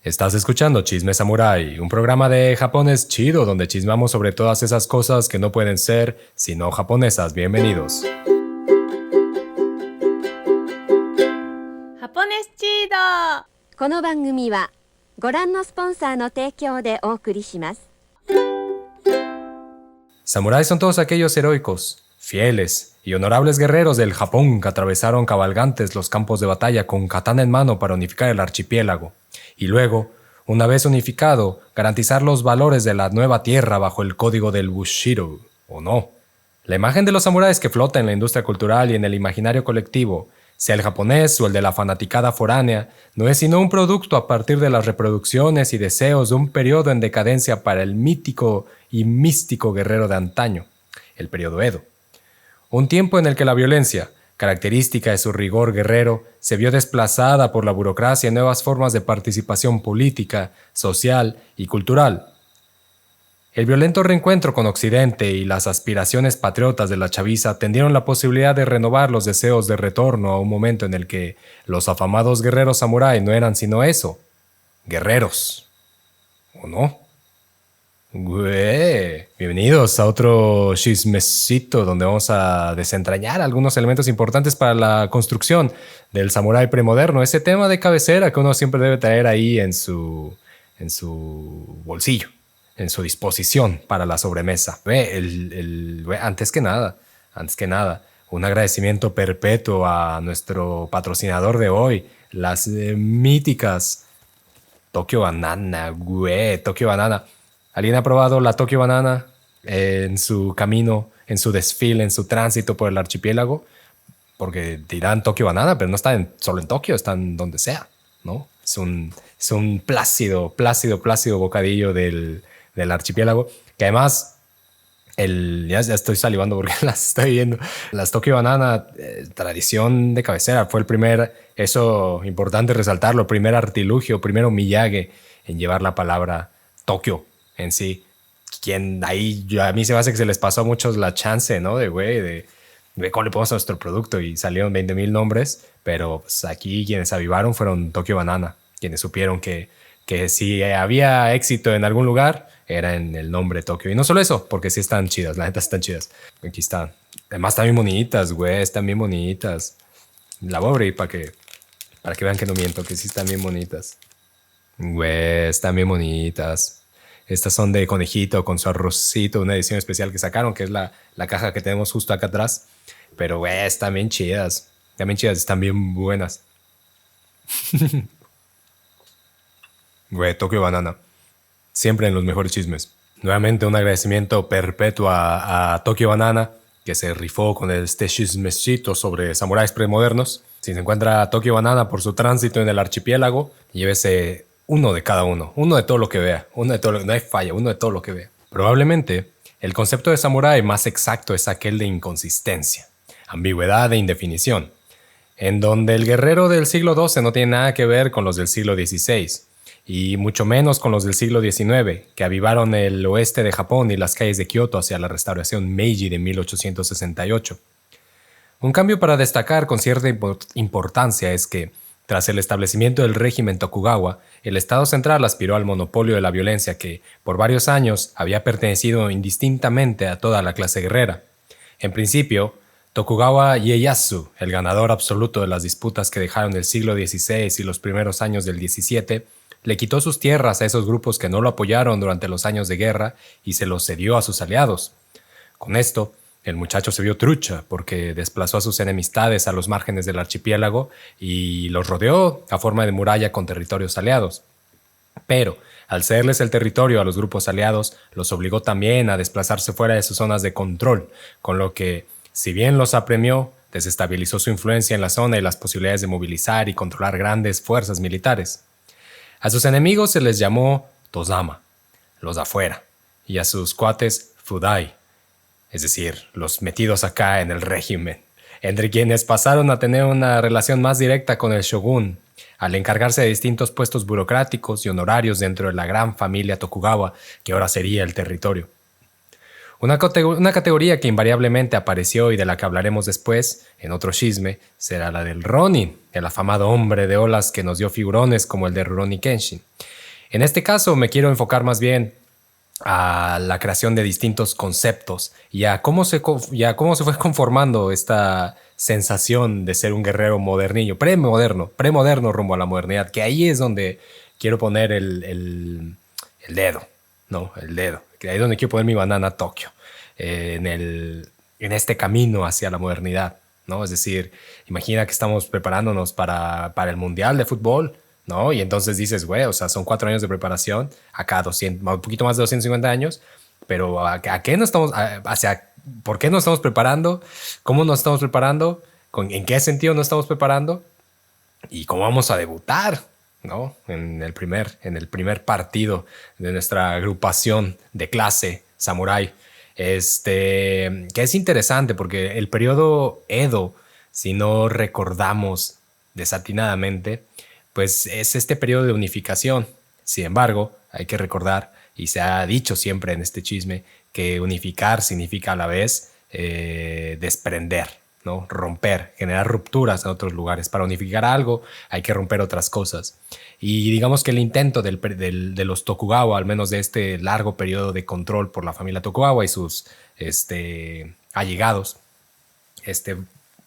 Estás escuchando Chisme Samurai, un programa de japonés chido donde chismamos sobre todas esas cosas que no pueden ser sino japonesas. Bienvenidos. ハポネスチード。この番組はご覧のスポンサーの提供でお送りします。 Samuráis son todos aquellos heroicos, fieles y honorables guerreros del Japón que atravesaron cabalgantes los campos de batalla con katana en mano para unificar el archipiélago. Y luego, una vez unificado, garantizar los valores de la nueva tierra bajo el código del Bushido, ¿o no? La imagen de los samuráis que flota en la industria cultural y en el imaginario colectivo, sea el japonés o el de la fanaticada foránea, no es sino un producto a partir de las reproducciones y deseos de un periodo en decadencia para el mítico y místico guerrero de antaño, el periodo Edo. Un tiempo en el que la violencia, característica de su rigor guerrero, se vio desplazada por la burocracia y nuevas formas de participación política, social y cultural. El violento reencuentro con Occidente y las aspiraciones patriotas de la chaviza tendieron la posibilidad de renovar los deseos de retorno a un momento en el que los afamados guerreros samurái no eran sino eso, guerreros. ¿O no? Bienvenidos a otro chismecito donde vamos a desentrañar algunos elementos importantes para la construcción del samurái premoderno, ese tema de cabecera que uno siempre debe traer ahí en su bolsillo, en su disposición para la sobremesa. Antes que nada, un agradecimiento perpetuo a nuestro patrocinador de hoy, las míticas Tokyo Banana, Tokyo Banana. ¿Alguien ha probado la Tokyo Banana en su camino, en su desfile, en su tránsito por el archipiélago? Porque dirán Tokyo Banana, pero no está solo en Tokio, están donde sea, ¿no? Es un plácido bocadillo del archipiélago, que además, ya estoy salivando porque las estoy viendo. Las Tokyo Banana, tradición de cabecera, fue el primer, eso importante resaltarlo, el primer artilugio, primero Miyage en llevar la palabra Tokio en sí. A mí se me hace que se les pasó a muchos la chance, ¿no? De cómo le ponemos a nuestro producto, y salieron 20,000 nombres, pero pues, aquí quienes avivaron fueron Tokyo Banana, quienes supieron que si había éxito en algún lugar, era en el nombre Tokio. Y no solo eso, porque sí están chidas, la neta están chidas. Aquí están. Además están bien bonitas, güey, están bien bonitas. La voy a abrir para que vean que no miento, que sí están bien bonitas. Güey, están bien bonitas. Estas son de conejito con su arrocito, una edición especial que sacaron, que es la caja que tenemos justo acá atrás. Pero, güey, están bien chidas. Están bien buenas. Güey, Tokyo Banana. Siempre en los mejores chismes. Nuevamente un agradecimiento perpetuo a Tokyo Banana, que se rifó con este chismecito sobre samuráis premodernos. Si se encuentra Tokyo Banana por su tránsito en el archipiélago, llévese uno de cada uno de todo lo que vea, no hay falla, uno de todo lo que vea. Probablemente el concepto de samurái más exacto es aquel de inconsistencia, ambigüedad e indefinición, en donde el guerrero del siglo XII no tiene nada que ver con los del siglo XVI, y mucho menos con los del siglo XIX, que avivaron el oeste de Japón y las calles de Kioto hacia la restauración Meiji de 1868. Un cambio para destacar con cierta importancia es que, tras el establecimiento del régimen Tokugawa, el Estado central aspiró al monopolio de la violencia que, por varios años, había pertenecido indistintamente a toda la clase guerrera. En principio, Tokugawa Ieyasu, el ganador absoluto de las disputas que dejaron el siglo XVI y los primeros años del XVII, le quitó sus tierras a esos grupos que no lo apoyaron durante los años de guerra y se los cedió a sus aliados. Con esto, el muchacho se vio trucha porque desplazó a sus enemistades a los márgenes del archipiélago y los rodeó a forma de muralla con territorios aliados. Pero, al cederles el territorio a los grupos aliados, los obligó también a desplazarse fuera de sus zonas de control, con lo que, si bien los apremió, desestabilizó su influencia en la zona y las posibilidades de movilizar y controlar grandes fuerzas militares. A sus enemigos se les llamó Tozama, los de afuera, y a sus cuates Fudai, es decir, los metidos acá en el régimen, entre quienes pasaron a tener una relación más directa con el shogun, al encargarse de distintos puestos burocráticos y honorarios dentro de la gran familia Tokugawa, que ahora sería el territorio. Una categoría que invariablemente apareció y de la que hablaremos después, en otro chisme, será la del Ronin, el afamado hombre de olas que nos dio figurones como el de Rurouni Kenshin. En este caso me quiero enfocar más bien a la creación de distintos conceptos y a cómo se fue conformando esta sensación de ser un guerrero modernillo, premoderno rumbo a la modernidad, que ahí es donde quiero poner el dedo, ¿no? El dedo, que ahí es donde quiero poner mi banana Tokio, en este camino hacia la modernidad, ¿no? Es decir, imagina que estamos preparándonos para el Mundial de Fútbol, ¿no? Y entonces dices, güey, o sea, son 4 años de preparación, acá 200, un poquito más de 250 años, pero ¿a qué no estamos, por qué nos estamos preparando? ¿Cómo nos estamos preparando? ¿En qué sentido nos estamos preparando? ¿Y cómo vamos a debutar? ¿No? En el primer partido de nuestra agrupación de clase Samurai. Que es interesante porque el periodo Edo, si no recordamos desatinadamente, pues es este periodo de unificación. Sin embargo, hay que recordar, y se ha dicho siempre en este chisme, que unificar significa a la vez desprender, ¿no? Romper, generar rupturas en otros lugares. Para unificar algo hay que romper otras cosas. Y digamos que el intento de los Tokugawa, al menos de este largo periodo de control por la familia Tokugawa y sus allegados,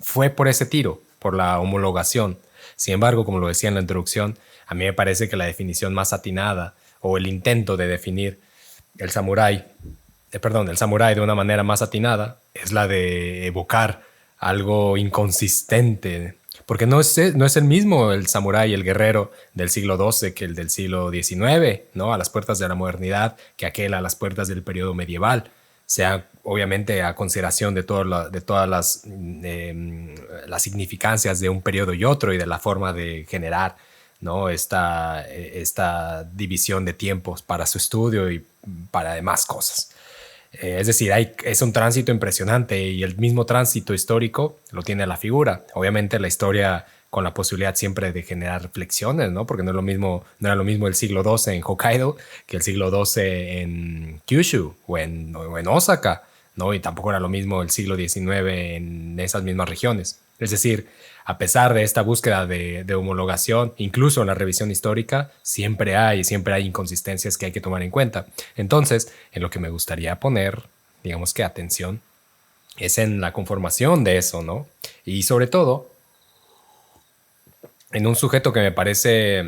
fue por ese tiro, por la homologación. Sin embargo, como lo decía en la introducción, a mí me parece que la definición más atinada o el intento de definir el samurái de una manera más atinada es la de evocar algo inconsistente, porque no es el mismo el samurái, el guerrero del siglo XII que el del siglo XIX, ¿no? A las puertas de la modernidad, que aquel a las puertas del periodo medieval, sea obviamente a consideración de todas las significancias de un periodo y otro y de la forma de generar, ¿no? esta división de tiempos para su estudio y para demás cosas. Es decir, es un tránsito impresionante y el mismo tránsito histórico lo tiene la figura. Obviamente la historia con la posibilidad siempre de generar reflexiones, ¿no? Porque no era lo mismo el siglo XII en Hokkaido que el siglo XII en Kyushu o en Osaka, ¿no? Y tampoco era lo mismo el siglo XIX en esas mismas regiones. Es decir, a pesar de esta búsqueda de homologación, incluso en la revisión histórica, siempre hay inconsistencias que hay que tomar en cuenta. Entonces, en lo que me gustaría poner, digamos que atención, es en la conformación de eso, ¿no? Y sobre todo, en un sujeto que me parece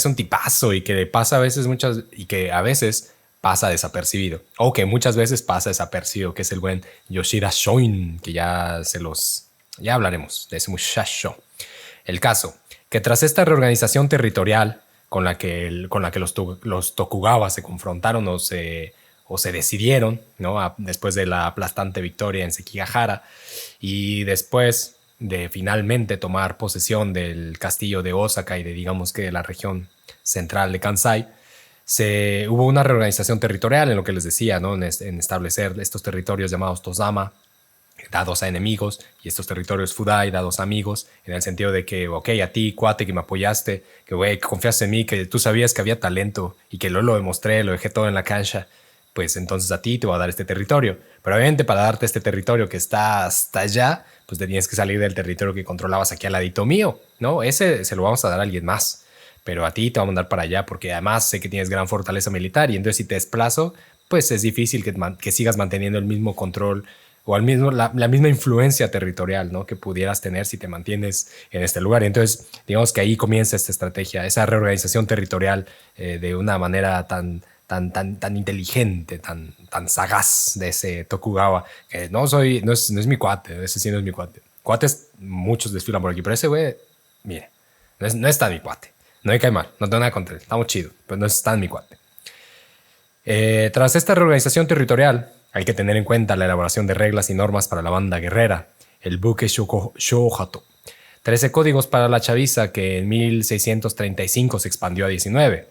un tipazo y que pasa a veces pasa desapercibido, o que muchas veces pasa desapercibido, que es el buen Yoshida Shoin, que ya hablaremos de ese muchacho. El caso, que tras esta reorganización territorial con la que los Tokugawa se confrontaron o se decidieron, ¿no? Después de la aplastante victoria en Sekigahara y después de finalmente tomar posesión del castillo de Osaka y digamos que de la región central de Kansai, hubo una reorganización territorial en lo que les decía, ¿no? En establecer estos territorios llamados Tozama, dados a enemigos, y estos territorios Fudai, dados a amigos, en el sentido de que, ok, a ti, cuate, que me apoyaste, que confiaste en mí, que tú sabías que había talento y que lo demostré, lo dejé todo en la cancha, pues entonces a ti te voy a dar este territorio. Pero obviamente para darte este territorio que está hasta allá, pues tenías que salir del territorio que controlabas aquí al ladito mío, ¿no? Ese se lo vamos a dar a alguien más, pero a ti te vamos a mandar para allá porque además sé que tienes gran fortaleza militar y entonces si te desplazo, pues es difícil que sigas manteniendo el mismo control o la misma influencia territorial, ¿no? Que pudieras tener si te mantienes en este lugar. Y entonces, digamos que ahí comienza esta estrategia, esa reorganización territorial de una manera tan inteligente, tan sagaz de ese Tokugawa, que no es mi cuate, ese sí no es mi cuate. Cuates, muchos desfilan por aquí, pero ese güey, mire, no es tan mi cuate. No me cae mal, no tengo nada contra él, estamos chidos, pero no es tan mi cuate. Tras esta reorganización territorial, hay que tener en cuenta la elaboración de reglas y normas para la banda guerrera, el Buke Shouhato. 13 códigos para la chaviza que en 1635 se expandió a 19,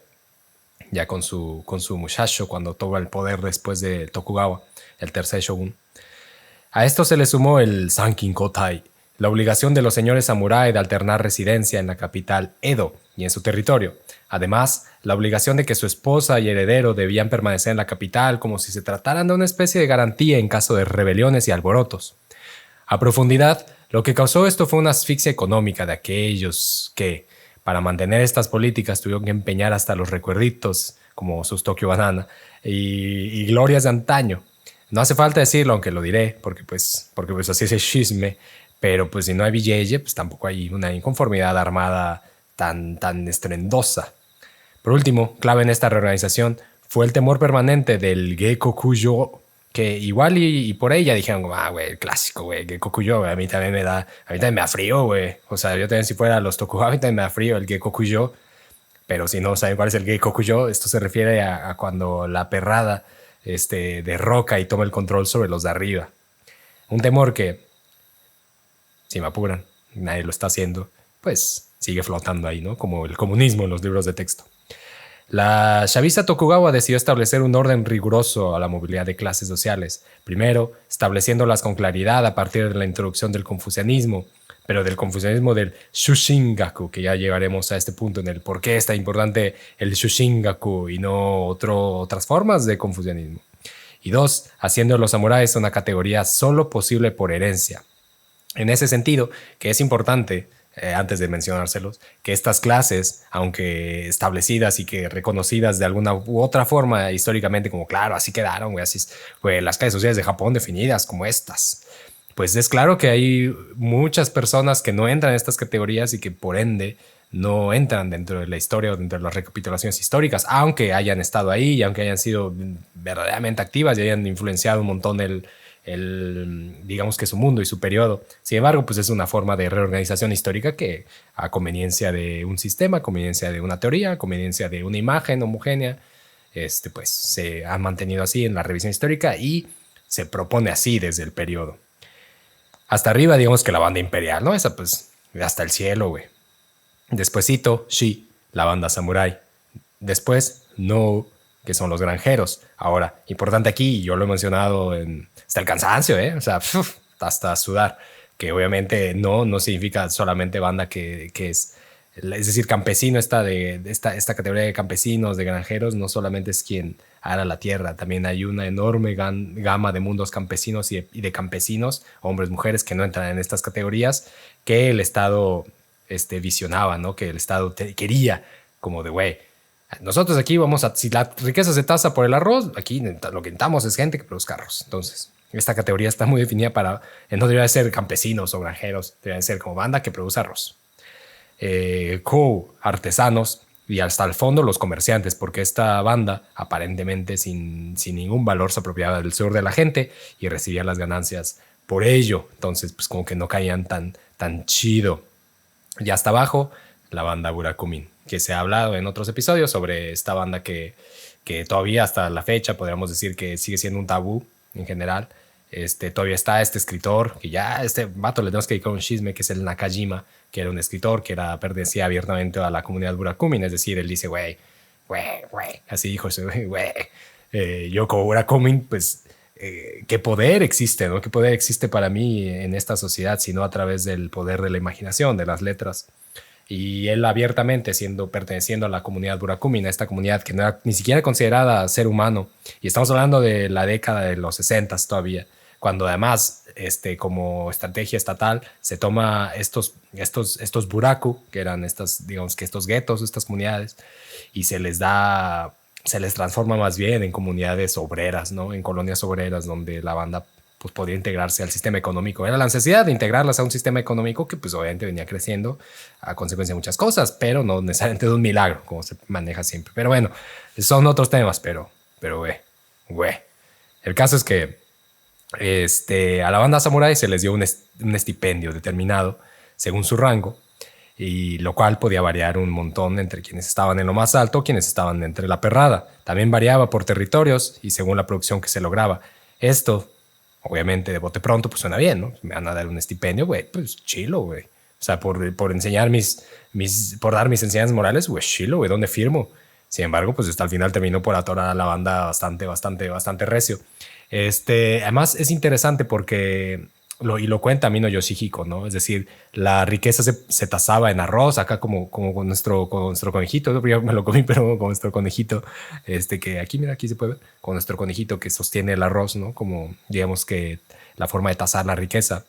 ya con su muchacho cuando toma el poder después de Tokugawa, el tercer shogun. A esto se le sumó el Sankin Kotai, la obligación de los señores samurái de alternar residencia en la capital Edo y en su territorio. Además, la obligación de que su esposa y heredero debían permanecer en la capital como si se trataran de una especie de garantía en caso de rebeliones y alborotos. A profundidad, lo que causó esto fue una asfixia económica de aquellos que, para mantener estas políticas tuvieron que empeñar hasta los recuerditos, como sus Tokyo Banana, y glorias de antaño. No hace falta decirlo, aunque lo diré, porque pues así es el chisme, pero pues si no hay billete, pues tampoco hay una inconformidad armada tan estruendosa. Por último, clave en esta reorganización fue el temor permanente del Gekokuyo, que igual y por ella dijeron, güey, el clásico, güey, Gekokuyo, güey, a mí también me da frío, güey. O sea, yo también si fuera los Tokugawa, a mí también me da frío el Gekokuyo. Pero si no saben cuál es el Gekokuyo, esto se refiere a cuando la perrada derroca y toma el control sobre los de arriba. Un temor que, si me apuran, nadie lo está haciendo, pues sigue flotando ahí, ¿no? Como el comunismo en los libros de texto. La chavista Tokugawa decidió establecer un orden riguroso a la movilidad de clases sociales, primero estableciéndolas con claridad a partir de la introducción del confucianismo, pero del confucianismo del Shushingaku, que ya llegaremos a este punto en el por qué es tan importante el Shushingaku y no otras formas de confucianismo. Y dos, haciendo a los samuráis una categoría solo posible por herencia. En ese sentido, que es importante, antes de mencionárselos, que estas clases, aunque establecidas y que reconocidas de alguna u otra forma históricamente, como claro, así quedaron, güey, así las clases sociales de Japón definidas como estas, pues es claro que hay muchas personas que no entran en estas categorías y que por ende no entran dentro de la historia o dentro de las recapitulaciones históricas, aunque hayan estado ahí y aunque hayan sido verdaderamente activas y hayan influenciado un montón digamos que su mundo y su periodo. Sin embargo, pues es una forma de reorganización histórica que a conveniencia de un sistema, a conveniencia de una teoría, a conveniencia de una imagen homogénea, pues se ha mantenido así en la revisión histórica y se propone así desde el periodo. Hasta arriba, digamos que la banda imperial, ¿no? Esa pues hasta el cielo, güey. Despuésito, Shi, la banda samurái. Después, No, que son los granjeros. Ahora, importante aquí, yo lo he mencionado hasta el cansancio, o sea, hasta sudar, que obviamente no significa solamente banda que es decir, campesino, esta categoría de campesinos, de granjeros, no solamente es quien ara la tierra, también hay una enorme gama de mundos campesinos y de campesinos, hombres, mujeres, que no entran en estas categorías, que el Estado visionaba, ¿no? Que el Estado quería, como de, güey, nosotros aquí si la riqueza se tasa por el arroz, aquí lo que necesitamos es gente que produzca arroz. Entonces, esta categoría está muy definida no debería ser campesinos o granjeros, deberían ser como banda que produce arroz. Artesanos y hasta el fondo los comerciantes, porque esta banda aparentemente sin ningún valor se apropiaba del sudor de la gente y recibía las ganancias por ello. Entonces, pues como que no caían tan chido. Y hasta abajo, la banda Burakumin, que se ha hablado en otros episodios sobre esta banda que todavía hasta la fecha podríamos decir que sigue siendo un tabú en general. Todavía está este escritor, que ya este vato le tenemos que dedicar un chisme, que es el Nakajima, que era un escritor que pertenecía abiertamente a la comunidad Burakumin, es decir, él dice, güey, así dijo ese güey, yo como Burakumin, pues, ¿qué poder existe, no? ¿Qué poder existe para mí en esta sociedad, sino a través del poder de la imaginación, de las letras? Y él abiertamente perteneciendo a la comunidad Burakumin, a esta comunidad que no era ni siquiera considerada ser humano, y estamos hablando de la década de los 60 todavía, cuando además como estrategia estatal se toma estos buraku, que eran digamos que estos guetos, estas comunidades, y se les transforma más bien en comunidades obreras, ¿no? En colonias obreras donde la banda pues podía integrarse al sistema económico. Era la necesidad de integrarlas a un sistema económico que pues obviamente venía creciendo a consecuencia de muchas cosas, pero no necesariamente de un milagro, como se maneja siempre. Pero bueno, son otros temas, pero güey. El caso es que a la banda samurái se les dio un estipendio determinado según su rango, y lo cual podía variar un montón entre quienes estaban en lo más alto, quienes estaban entre la perrada. También variaba por territorios y según la producción que se lograba. Esto, obviamente, de bote pronto, pues suena bien, ¿no? Me van a dar un estipendio, güey, pues chilo, güey. O sea, por enseñar por dar mis enseñanzas morales, güey, chilo, güey, ¿dónde firmo? Sin embargo, pues hasta el final terminó por atorar a la banda bastante recio. Además es interesante porque lo cuenta Mino Yoshihiko, ¿no? Es decir, la riqueza se tasaba en arroz, acá como con nuestro conejito. Yo me lo comí, pero con nuestro conejito, que aquí se puede ver, con nuestro conejito que sostiene el arroz, ¿no? Como digamos que la forma de tasar la riqueza.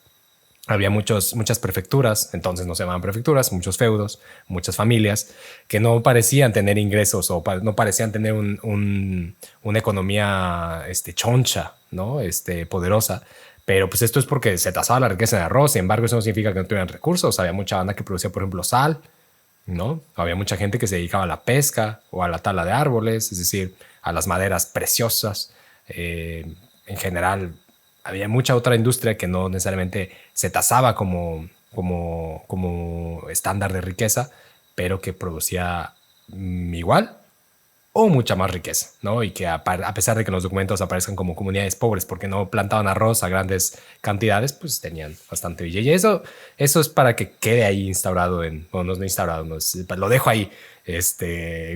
Había muchas prefecturas, entonces no se llamaban prefecturas, muchos feudos, muchas familias que no parecían tener ingresos o no parecían tener una economía choncha, ¿no? Poderosa. Pero pues esto es porque se tasaba la riqueza en arroz. Sin embargo, eso no significa que no tuvieran recursos. Había mucha banda que producía, por ejemplo, sal, ¿no? Había mucha gente que se dedicaba a la pesca o a la tala de árboles, es decir, a las maderas preciosas. En general, había mucha otra industria que no necesariamente se tasaba como estándar de riqueza, pero que producía igual o mucha más riqueza, ¿no? Y que a pesar de que en los documentos aparezcan como comunidades pobres porque no plantaban arroz a grandes cantidades, pues tenían bastante billete. Y eso es para que quede ahí instaurado no es instaurado, lo dejo ahí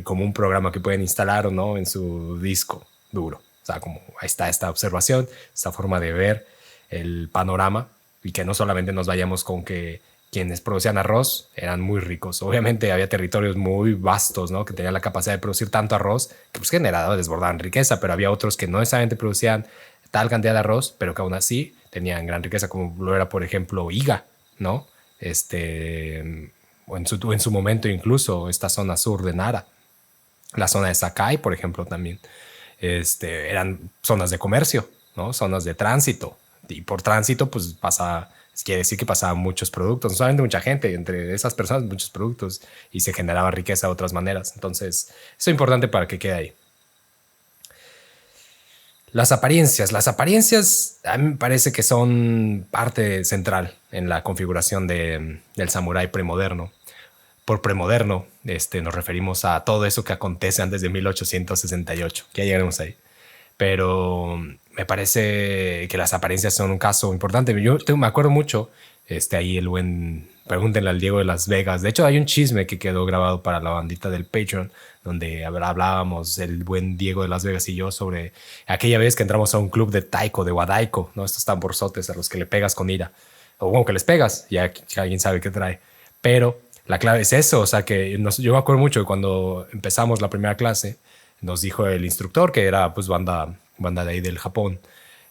como un programa que pueden instalar o no en su disco duro. O sea, como ahí está esta observación, esta forma de ver el panorama y que no solamente nos vayamos con que quienes producían arroz eran muy ricos. Obviamente había territorios muy vastos, ¿no? Que tenían la capacidad de producir tanto arroz que pues generaba, desbordaban riqueza, pero había otros que no necesariamente producían tal cantidad de arroz, pero que aún así tenían gran riqueza, como lo era, por ejemplo, Iga, ¿no? O en su momento incluso esta zona sur de Nara, la zona de Sakai, por ejemplo, también. Eran zonas de comercio, ¿no? Zonas de tránsito. Y por tránsito, pues quiere decir que pasaban muchos productos, no solamente mucha gente, entre esas personas muchos productos y se generaba riqueza de otras maneras. Entonces, eso es importante para que quede ahí. Las apariencias a mí me parece que son parte central en la configuración del samurái premoderno. Por premoderno nos referimos a todo eso que acontece antes de 1868, que ya llegaremos ahí. Pero me parece que las apariencias son un caso importante. Yo me acuerdo mucho, ahí el buen, pregúntenle al Diego de Las Vegas. De hecho, hay un chisme que quedó grabado para la bandita del Patreon, donde hablábamos el buen Diego de Las Vegas y yo sobre aquella vez que entramos a un club de taiko, de wadaiko, ¿no? Estos tamborzotes a los que le pegas con ira. O bueno, que les pegas, ya que alguien sabe qué trae. Pero la clave es eso, o sea que yo me acuerdo mucho de cuando empezamos la primera clase, nos dijo el instructor, que era pues banda de ahí del Japón,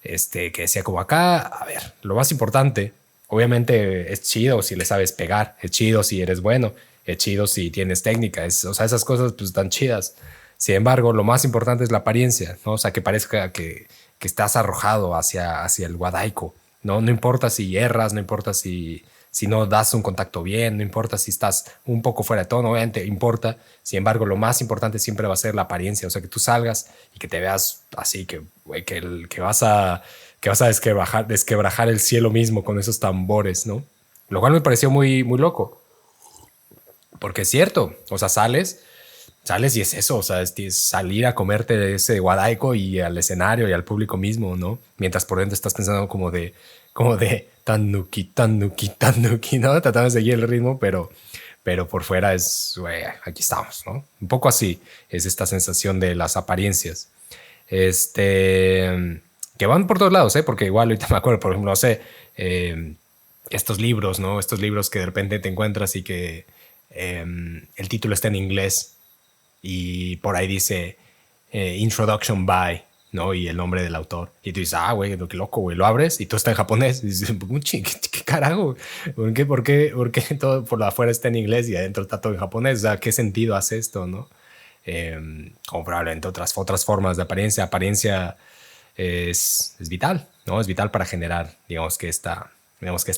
que decía como acá, a ver, lo más importante, obviamente es chido si le sabes pegar, es chido si eres bueno, es chido si tienes técnica, o sea, esas cosas pues están chidas. Sin embargo, lo más importante es la apariencia, ¿no? O sea, que parezca que estás arrojado hacia el wadaiko, ¿no? No importa si erras, no importa si no das un contacto bien, no importa si estás un poco fuera de tono, obviamente importa. Sin embargo, lo más importante siempre va a ser la apariencia, o sea, que tú salgas y que te veas así, que vas a desquebrajar el cielo mismo con esos tambores, ¿no? Lo cual me pareció muy, muy loco, porque es cierto, o sea, sales y es eso, o sea, es salir a comerte de ese wadaiko y al escenario y al público mismo, ¿no? Mientras por dentro estás pensando como de tanuki, ¿no? Tratando de seguir el ritmo, pero por fuera es, güey, aquí estamos, ¿no? Un poco así es esta sensación de las apariencias. Que van por todos lados, ¿eh? Porque igual ahorita me acuerdo, por ejemplo, no sé, estos libros, ¿no? Estos libros que de repente te encuentras y que el título está en inglés y por ahí dice Introduction by, ¿no? Y el nombre del autor. Y tú dices, güey, qué loco, güey. Lo abres y todo está en japonés. Y dices, ¿qué carajo? ¿Por qué todo por afuera está en inglés y adentro está todo en japonés? O sea, ¿qué sentido hace esto, no? Como probablemente otras formas de apariencia. Apariencia es vital, ¿no? Es vital para generar, digamos que esta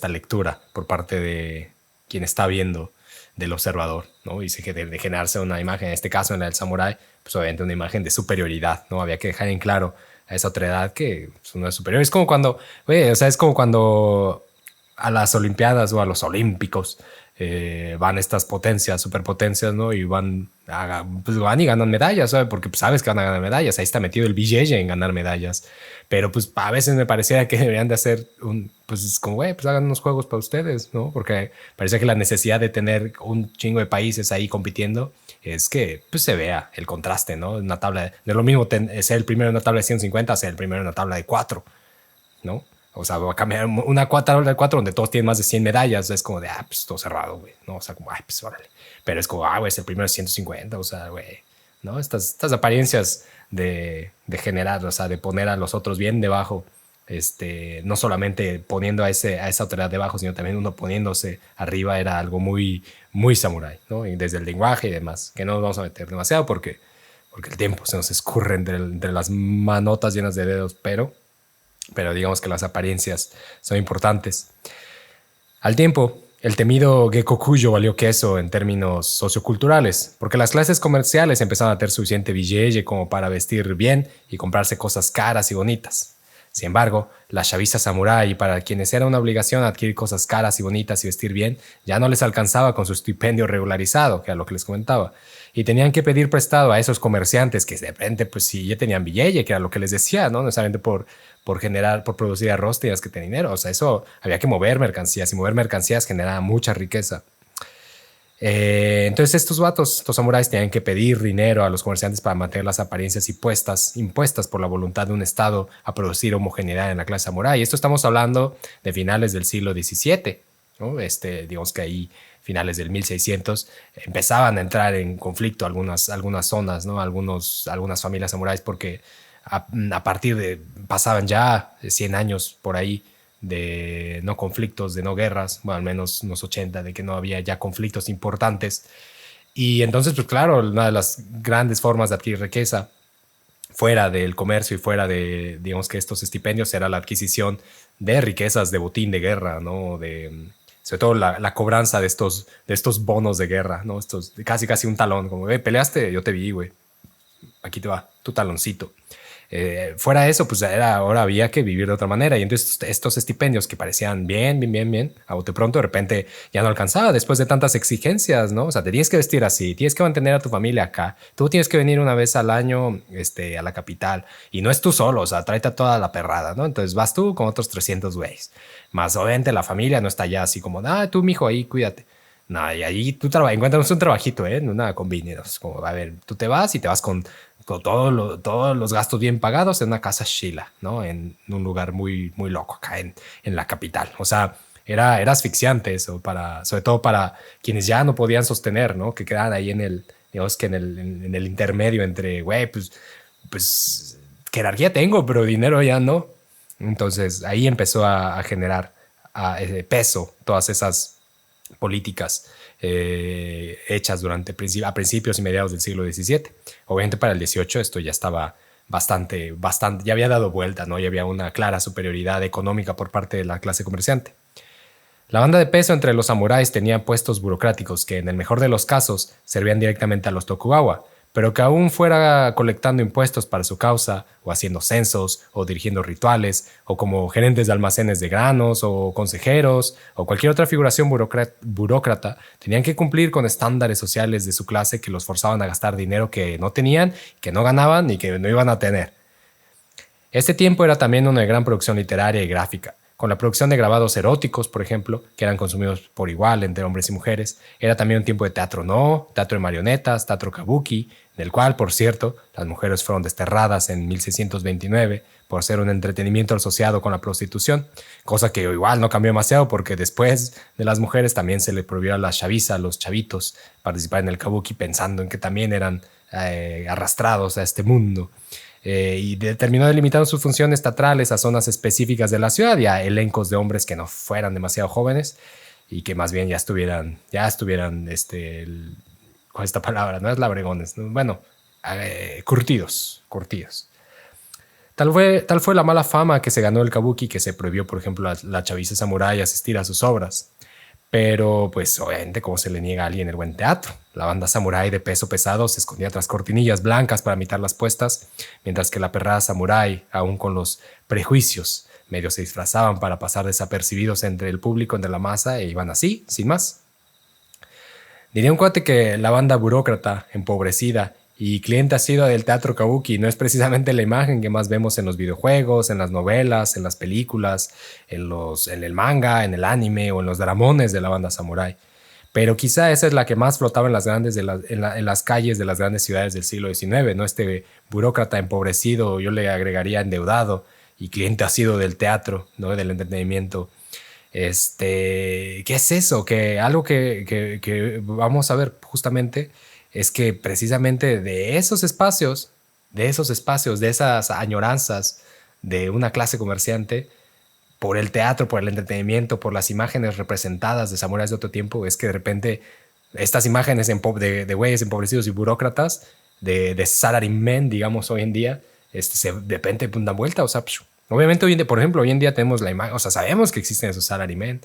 lectura por parte de quien está viendo, del observador, ¿no? Y de generarse una imagen, en este caso en la del samurái, pues obviamente una imagen de superioridad, ¿no? Había que dejar en claro a esa otra edad que pues, uno es superior. Es como cuando, es como cuando a las Olimpiadas o a los Olímpicos van estas potencias, superpotencias, ¿no? Y van y ganan medallas, ¿sabes? Porque pues, sabes que van a ganar medallas. Ahí está metido el billete en ganar medallas. Pero pues a veces me parecía que deberían de hacer pues como, pues hagan unos juegos para ustedes, ¿no? Porque parecía que la necesidad de tener un chingo de países ahí compitiendo es que pues se vea el contraste, ¿no? Una tabla de lo mismo ser el primero en una tabla de 150 ser el primero en una tabla de 4, ¿no? O sea, va a cambiar una tabla de 4 donde todos tienen más de 100 medallas. Es como de, pues todo cerrado, güey, ¿no? O sea, como, pues órale. Pero es como, güey, es el primero de 150, o sea, güey, ¿no? Estas apariencias de generar, o sea, de poner a los otros bien debajo, no solamente poniendo a esa autoridad debajo, sino también uno poniéndose arriba era algo muy, muy samurái, ¿no? Y desde el lenguaje y demás, que no nos vamos a meter demasiado porque el tiempo se nos escurre entre las manotas llenas de dedos, pero digamos que las apariencias son importantes. Al tiempo, el temido Gekokuyo valió queso en términos socioculturales, porque las clases comerciales empezaron a tener suficiente billete como para vestir bien y comprarse cosas caras y bonitas. Sin embargo, la chaviza samurái, para quienes era una obligación adquirir cosas caras y bonitas y vestir bien, ya no les alcanzaba con su estipendio regularizado, que era lo que les comentaba, y tenían que pedir prestado a esos comerciantes que de repente, pues sí, ya tenían billete, que era lo que les decía, ¿no? No necesariamente por producir arroz tenías que tener dinero, o sea, eso había que mover mercancías, y mover mercancías generaba mucha riqueza. Entonces estos samuráis tenían que pedir dinero a los comerciantes para mantener las apariencias impuestas por la voluntad de un estado a producir homogeneidad en la clase samurái. Esto estamos hablando de finales del siglo XVII, ¿no? Digamos que ahí finales del 1600 empezaban a entrar en conflicto algunas zonas, ¿no? Algunas familias samuráis, porque a partir de pasaban ya 100 años por ahí de no conflictos, de no guerras, bueno, al menos unos 80, de que no había ya conflictos importantes. Y entonces, pues claro, una de las grandes formas de adquirir riqueza fuera del comercio y fuera de, digamos que estos estipendios, era la adquisición de riquezas de botín de guerra, ¿no? Sobre todo la cobranza de estos bonos de guerra, ¿no? Estos, casi un talón, como, peleaste, yo te vi, güey, aquí te va tu taloncito. Fuera de eso, pues ahora había que vivir de otra manera. Y entonces estos estipendios que parecían bien, a bote pronto, de repente ya no alcanzaba después de tantas exigencias, ¿no? O sea, te tienes que vestir así, tienes que mantener a tu familia acá, tú tienes que venir una vez al año a la capital. Y no es tú solo, o sea, tráete a toda la perrada, ¿no? Entonces vas tú con otros 300 güeyes. Más obviamente la familia no está ya así como, tú, mijo, ahí cuídate. No, y ahí tú encuentras un trabajito, en una combine. Como, a ver, tú te vas y te vas con todos los gastos bien pagados en una casa Shila, ¿no? En un lugar muy, muy loco acá en la capital. O sea, era asfixiante eso, sobre todo para quienes ya no podían sostener, ¿no? Que quedaban ahí digamos que en el intermedio entre, güey, pues jerarquía tengo, pero dinero ya no. Entonces ahí empezó a generar peso todas esas políticas hechas a principios y mediados del siglo XVII. Obviamente para el XVIII esto ya estaba bastante, ya había dado vuelta, ¿no? Ya había una clara superioridad económica por parte de la clase comerciante. La banda de peso entre los samuráis tenía puestos burocráticos que en el mejor de los casos servían directamente a los Tokugawa, pero que aún fuera colectando impuestos para su causa, o haciendo censos, o dirigiendo rituales, o como gerentes de almacenes de granos, o consejeros, o cualquier otra figuración burócrata, tenían que cumplir con estándares sociales de su clase que los forzaban a gastar dinero que no tenían, que no ganaban y que no iban a tener. Este tiempo era también una gran producción literaria y gráfica, con la producción de grabados eróticos, por ejemplo, que eran consumidos por igual entre hombres y mujeres. Era también un tiempo de teatro de marionetas, teatro kabuki, del cual, por cierto, las mujeres fueron desterradas en 1629 por ser un entretenimiento asociado con la prostitución, cosa que igual no cambió demasiado porque después de las mujeres también se le prohibió a la chaviza, a los chavitos, participar en el kabuki pensando en que también eran arrastrados a este mundo. Y terminó delimitando sus funciones teatrales a zonas específicas de la ciudad y a elencos de hombres que no fueran demasiado jóvenes y que más bien ya estuvieran con esta palabra, no es labregones, ¿no? Bueno, curtidos. Tal fue la mala fama que se ganó el kabuki que se prohibió, por ejemplo, a la chaviza samurái asistir a sus obras. Pero, pues, obviamente, ¿cómo se le niega a alguien el buen teatro? La banda samurái de peso pesado se escondía tras cortinillas blancas para imitar las puestas, mientras que la perrada samurái, aún con los prejuicios, medio se disfrazaban para pasar desapercibidos entre el público, entre la masa, e iban así, sin más. Diría un cuate que la banda burócrata, empobrecida y cliente asidua del teatro kabuki no es precisamente la imagen que más vemos en los videojuegos, en las novelas, en las películas, en el manga, en el anime o en los dramones de la banda samurái. Pero quizá esa es la que más flotaba en las calles de las grandes ciudades del siglo XIX, ¿no? Este burócrata empobrecido, yo le agregaría endeudado y cliente asiduo del teatro, ¿no? Del entretenimiento. ¿Qué es eso? Que algo que vamos a ver justamente es que precisamente de esos espacios, de esas añoranzas, de una clase comerciante por el teatro, por el entretenimiento, por las imágenes representadas de samuráis de otro tiempo, es que de repente estas imágenes de güeyes empobrecidos y burócratas, de salarymen, digamos, hoy en día, de repente dan vuelta. O sea, obviamente hoy en día, por ejemplo, hoy en día tenemos la imagen, o sea, sabemos que existen esos salarymen,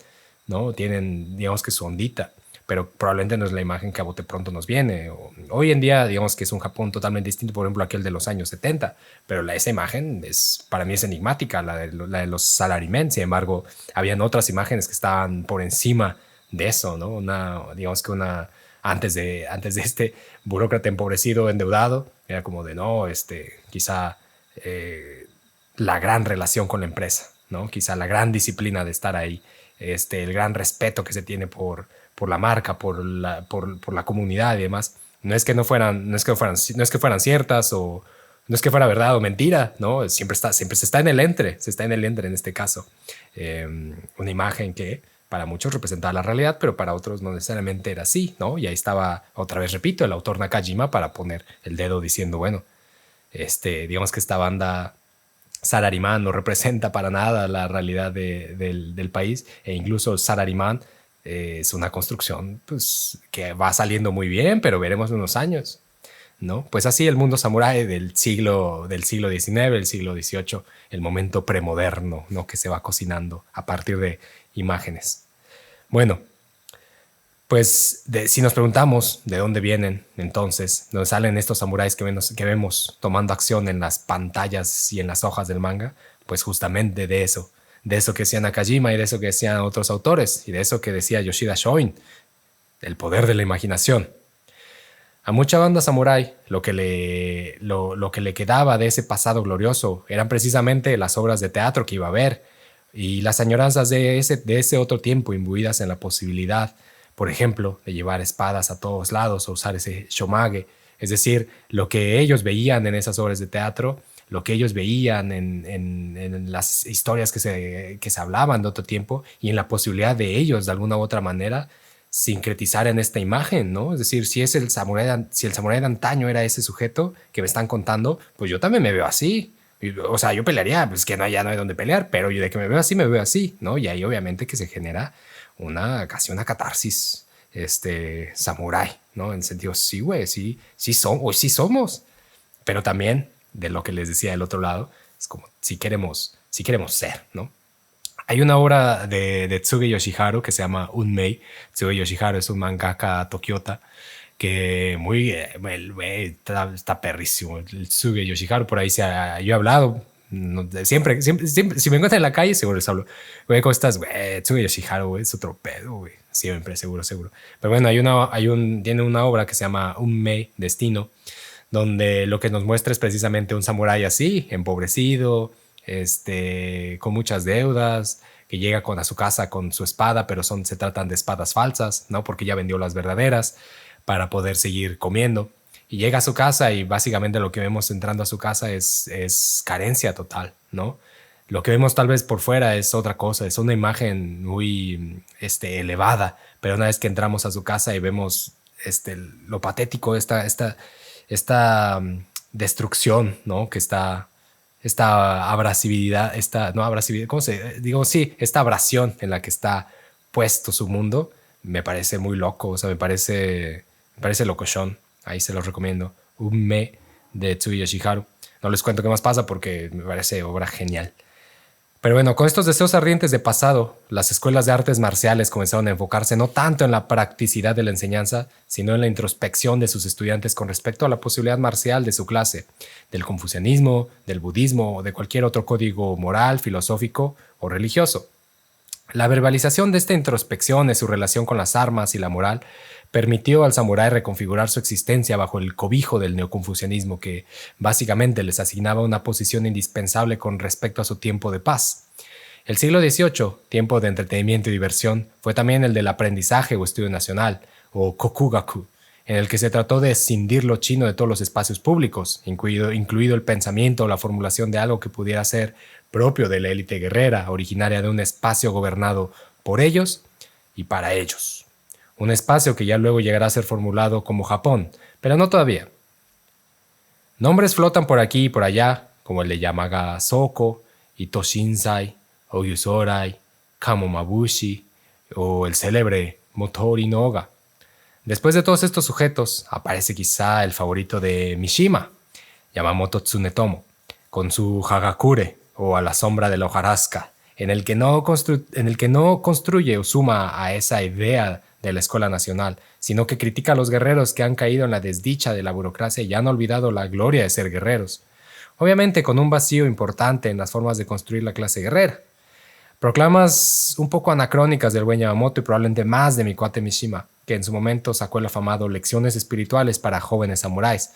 ¿no? Tienen, digamos que su ondita, pero probablemente no es la imagen que a bote pronto nos viene. Hoy en día, digamos que es un Japón totalmente distinto, por ejemplo, aquel de los años 70, pero esa imagen para mí es enigmática, la de los salarymen. Sin embargo, habían otras imágenes que estaban por encima de eso, ¿no? Digamos que antes de este burócrata empobrecido, endeudado, era como de, no, quizá la gran relación con la empresa, ¿no? Quizá la gran disciplina de estar ahí, el gran respeto que se tiene por la marca, por la comunidad y demás. No es que fueran ciertas, o no es que fuera verdad o mentira, ¿no? Siempre se está en el entre, en este caso. Una imagen que para muchos representaba la realidad, pero para otros no necesariamente era así, ¿no? Y ahí estaba, otra vez repito, el autor Nakajima para poner el dedo diciendo, bueno, digamos que esta banda Salaryman no representa para nada la realidad del país, e incluso Salaryman es una construcción pues, que va saliendo muy bien, pero veremos en unos años, ¿no? Pues así el mundo samurái del siglo XIX, el siglo XVIII, el momento premoderno, ¿no? Que se va cocinando a partir de imágenes. Bueno, pues si nos preguntamos de dónde vienen, entonces, dónde salen estos samuráis que vemos tomando acción en las pantallas y en las hojas del manga, pues justamente de eso que decía Nakajima y de eso que decían otros autores y de eso que decía Yoshida Shoin, el poder de la imaginación. A mucha banda samurái lo que le quedaba de ese pasado glorioso eran precisamente las obras de teatro que iba a ver y las añoranzas de ese otro tiempo imbuidas en la posibilidad, por ejemplo, de llevar espadas a todos lados o usar ese shomage, es decir, lo que ellos veían en esas obras de teatro, lo que ellos veían en las historias que se hablaban de otro tiempo y en la posibilidad de ellos de alguna u otra manera sincretizar en esta imagen, ¿no? Es decir, si el samurái de antaño era ese sujeto que me están contando, pues yo también me veo así. O sea, yo pelearía, pues que ya no hay donde pelear, pero yo de que me veo así, ¿no? Y ahí obviamente que se genera casi una catarsis samurái, ¿no? En sentido, sí, güey, sí somos. Pero también, de lo que les decía del otro lado, es como si queremos ser, ¿no? Hay una obra de Tsuge Yoshiharu que se llama Unmei. Tsuge Yoshiharu es un mangaka tokiota que está perrísimo. El Tsuge Yoshiharu, por ahí yo he hablado. Siempre, si me encuentran en la calle, seguro les hablo. Güey, ¿cómo estás? Güey, Tsuge Yoshiharu, güey, es otro pedo, güey. Siempre, seguro. Pero bueno, tiene una obra que se llama Unmei, Destino, donde lo que nos muestra es precisamente un samurái así, empobrecido, con muchas deudas, que llega a su casa con su espada, pero se tratan de espadas falsas, ¿no? Porque ya vendió las verdaderas para poder seguir comiendo. Y llega a su casa y básicamente lo que vemos entrando a su casa es carencia total, ¿no? Lo que vemos tal vez por fuera es otra cosa, es una imagen muy elevada, pero una vez que entramos a su casa y vemos lo patético de esta destrucción, ¿no? Que esta abrasividad, esta abrasión en la que está puesto su mundo, me parece muy loco, o sea, me parece locochón. Ahí se los recomiendo. Unmei de Tsuge Yoshiharu. No les cuento qué más pasa porque me parece obra genial. Pero bueno, con estos deseos ardientes de pasado, las escuelas de artes marciales comenzaron a enfocarse no tanto en la practicidad de la enseñanza, sino en la introspección de sus estudiantes con respecto a la posibilidad marcial de su clase, del confucianismo, del budismo o de cualquier otro código moral, filosófico o religioso. La verbalización de esta introspección en su relación con las armas y la moral permitió al samurái reconfigurar su existencia bajo el cobijo del neoconfucianismo, que básicamente les asignaba una posición indispensable con respecto a su tiempo de paz. El siglo XVIII, tiempo de entretenimiento y diversión, fue también el del aprendizaje o estudio nacional, o kokugaku, en el que se trató de escindir lo chino de todos los espacios públicos, incluido el pensamiento o la formulación de algo que pudiera ser propio de la élite guerrera, originaria de un espacio gobernado por ellos y para ellos. Un espacio que ya luego llegará a ser formulado como Japón, pero no todavía. Nombres flotan por aquí y por allá, como el de Yamaga Soko, Ito Shinsai, Oyusorai, Kamo Mabushi o el célebre Motori no Oga. Después de todos estos sujetos, aparece quizá el favorito de Mishima, Yamamoto Tsunetomo, con su Hagakure, o a la sombra de la hojarasca, en el que no construye o suma a esa idea de la escuela nacional, sino que critica a los guerreros que han caído en la desdicha de la burocracia y han olvidado la gloria de ser guerreros. Obviamente con un vacío importante en las formas de construir la clase guerrera. Proclamas un poco anacrónicas del buen Yamamoto y probablemente más de mi cuate Mishima, que en su momento sacó el afamado Lecciones Espirituales para Jóvenes Samuráis,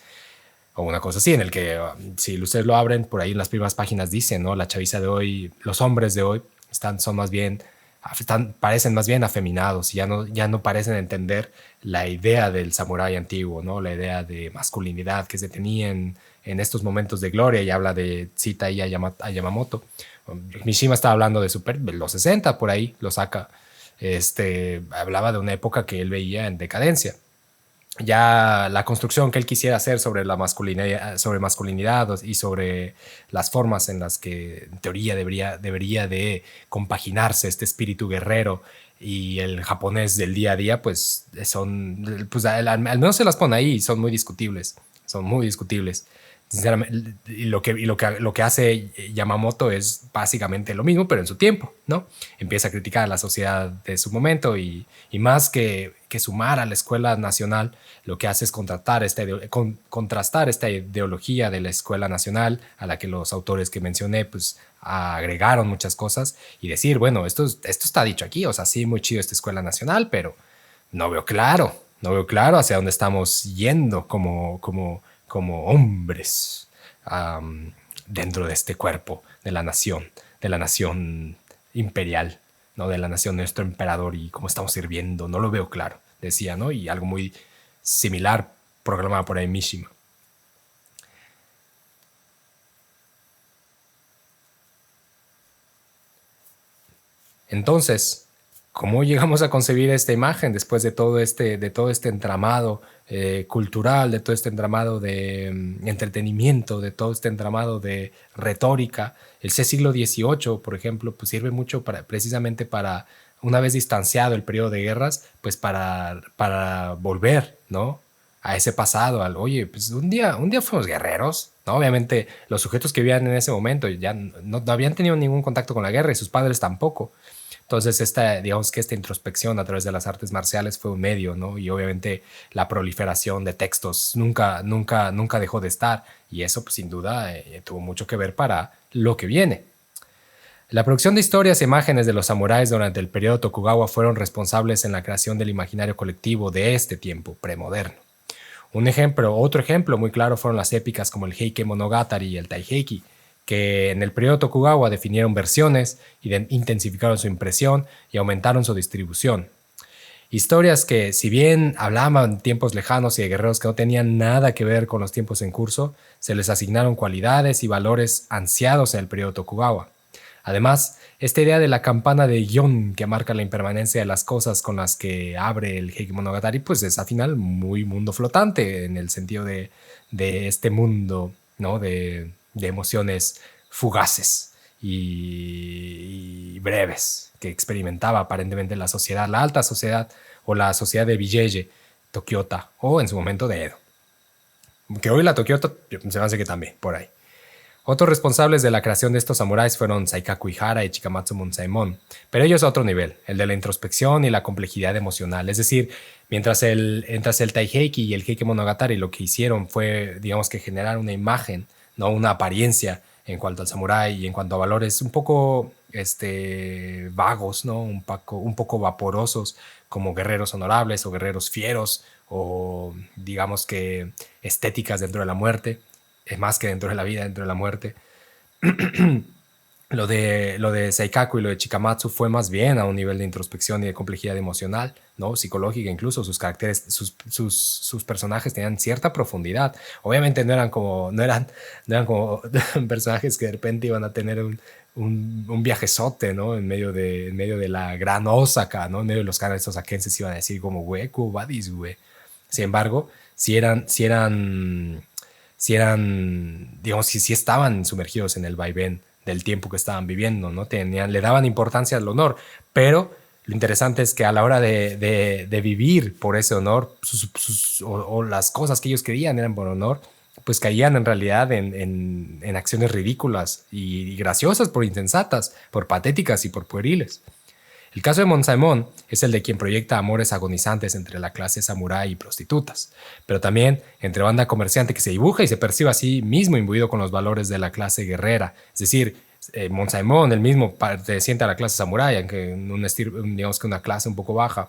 o una cosa así, en el que si ustedes lo abren, por ahí en las primeras páginas dicen, ¿no? La chaviza de hoy, los hombres de hoy parecen más bien afeminados y ya no parecen entender la idea del samurái antiguo, ¿no? La idea de masculinidad que se tenía en estos momentos de gloria, y cita ahí a Yamamoto. Mishima estaba hablando de los 60, por ahí lo saca. Hablaba de una época que él veía en decadencia. Ya la construcción que él quisiera hacer sobre la masculinidad y sobre las formas en las que en teoría debería de compaginarse este espíritu guerrero y el japonés del día a día, pues al menos se las pone ahí y son muy discutibles. Sinceramente, lo que hace Yamamoto es básicamente lo mismo, pero en su tiempo, ¿no? Empieza a criticar a la sociedad de su momento y más que sumar a la escuela nacional, lo que hace es contrastar esta ideología de la escuela nacional a la que los autores que mencioné pues agregaron muchas cosas y decir, bueno, esto está dicho aquí, o sea, sí, muy chido esta escuela nacional, pero no veo claro hacia dónde estamos yendo como hombres dentro de este cuerpo de la nación imperial, ¿no? De la nación de nuestro emperador y cómo estamos sirviendo, no lo veo claro, decía, ¿no? Y algo muy similar proclamado por ahí Mishima. Entonces, ¿cómo llegamos a concebir esta imagen después de todo este entramado cultural, de todo este entramado de entretenimiento, de todo este entramado de retórica? El siglo XVIII, por ejemplo, pues sirve mucho precisamente para, una vez distanciado el periodo de guerras, pues para volver, ¿no? A ese pasado, oye, pues un día fuimos guerreros, ¿no? Obviamente los sujetos que vivían en ese momento ya no habían tenido ningún contacto con la guerra y sus padres tampoco. Entonces, digamos que esta introspección a través de las artes marciales fue un medio, ¿no? Y obviamente la proliferación de textos nunca dejó de estar. Y eso, pues, sin duda, tuvo mucho que ver para lo que viene. La producción de historias e imágenes de los samuráis durante el periodo Tokugawa fueron responsables en la creación del imaginario colectivo de este tiempo premoderno. Otro ejemplo muy claro fueron las épicas como el Heike Monogatari y el Taiheki, que en el periodo Tokugawa definieron versiones, intensificaron su impresión y aumentaron su distribución. Historias que, si bien hablaban de tiempos lejanos y de guerreros que no tenían nada que ver con los tiempos en curso, se les asignaron cualidades y valores ansiados en el periodo Tokugawa. Además, esta idea de la campana de Gion, que marca la impermanencia de las cosas con las que abre el Heike Monogatari, pues es al final muy mundo flotante en el sentido de este mundo, ¿no? de emociones fugaces y breves que experimentaba aparentemente la sociedad, la alta sociedad o la sociedad de Villeye, Tokyota o en su momento de Edo. Que hoy la Tokyota se me hace que también, por ahí. Otros responsables de la creación de estos samuráis fueron Saikaku Ihara y Chikamatsu Monzaemon, pero ellos a otro nivel, el de la introspección y la complejidad emocional. Es decir, mientras el Taiheki y el Heike Monogatari lo que hicieron fue, digamos que generar una imagen, ¿no? Una apariencia en cuanto al samurái y en cuanto a valores un poco vagos, ¿no? Un poco vaporosos, como guerreros honorables o guerreros fieros o digamos que estéticas dentro de la muerte. Es más que dentro de la vida, dentro de la muerte. Lo de Saikaku y lo de Chikamatsu fue más bien a un nivel de introspección y de complejidad emocional, ¿no? Psicológica incluso. Sus caracteres, sus personajes tenían cierta profundidad. Obviamente no eran como personajes que de repente iban a tener un viajezote, ¿no? En medio de la gran Osaka, ¿no? En medio de los canales osakenses iban a decir como, güey, Kubadis, güey. Sin embargo, si eran, digamos, si estaban sumergidos en el vaivén del tiempo que estaban viviendo, ¿no? Le daban importancia al honor, pero lo interesante es que a la hora de vivir por ese honor, o las cosas que ellos querían eran por honor, pues caían en realidad en acciones ridículas y graciosas, por insensatas, por patéticas y por pueriles. El caso de Monzaemon es el de quien proyecta amores agonizantes entre la clase samurái y prostitutas, pero también entre banda comerciante que se dibuja y se percibe a sí mismo imbuido con los valores de la clase guerrera. Es decir, Monzaemon, el mismo perteneciente a la clase samurái, aunque digamos que una clase un poco baja,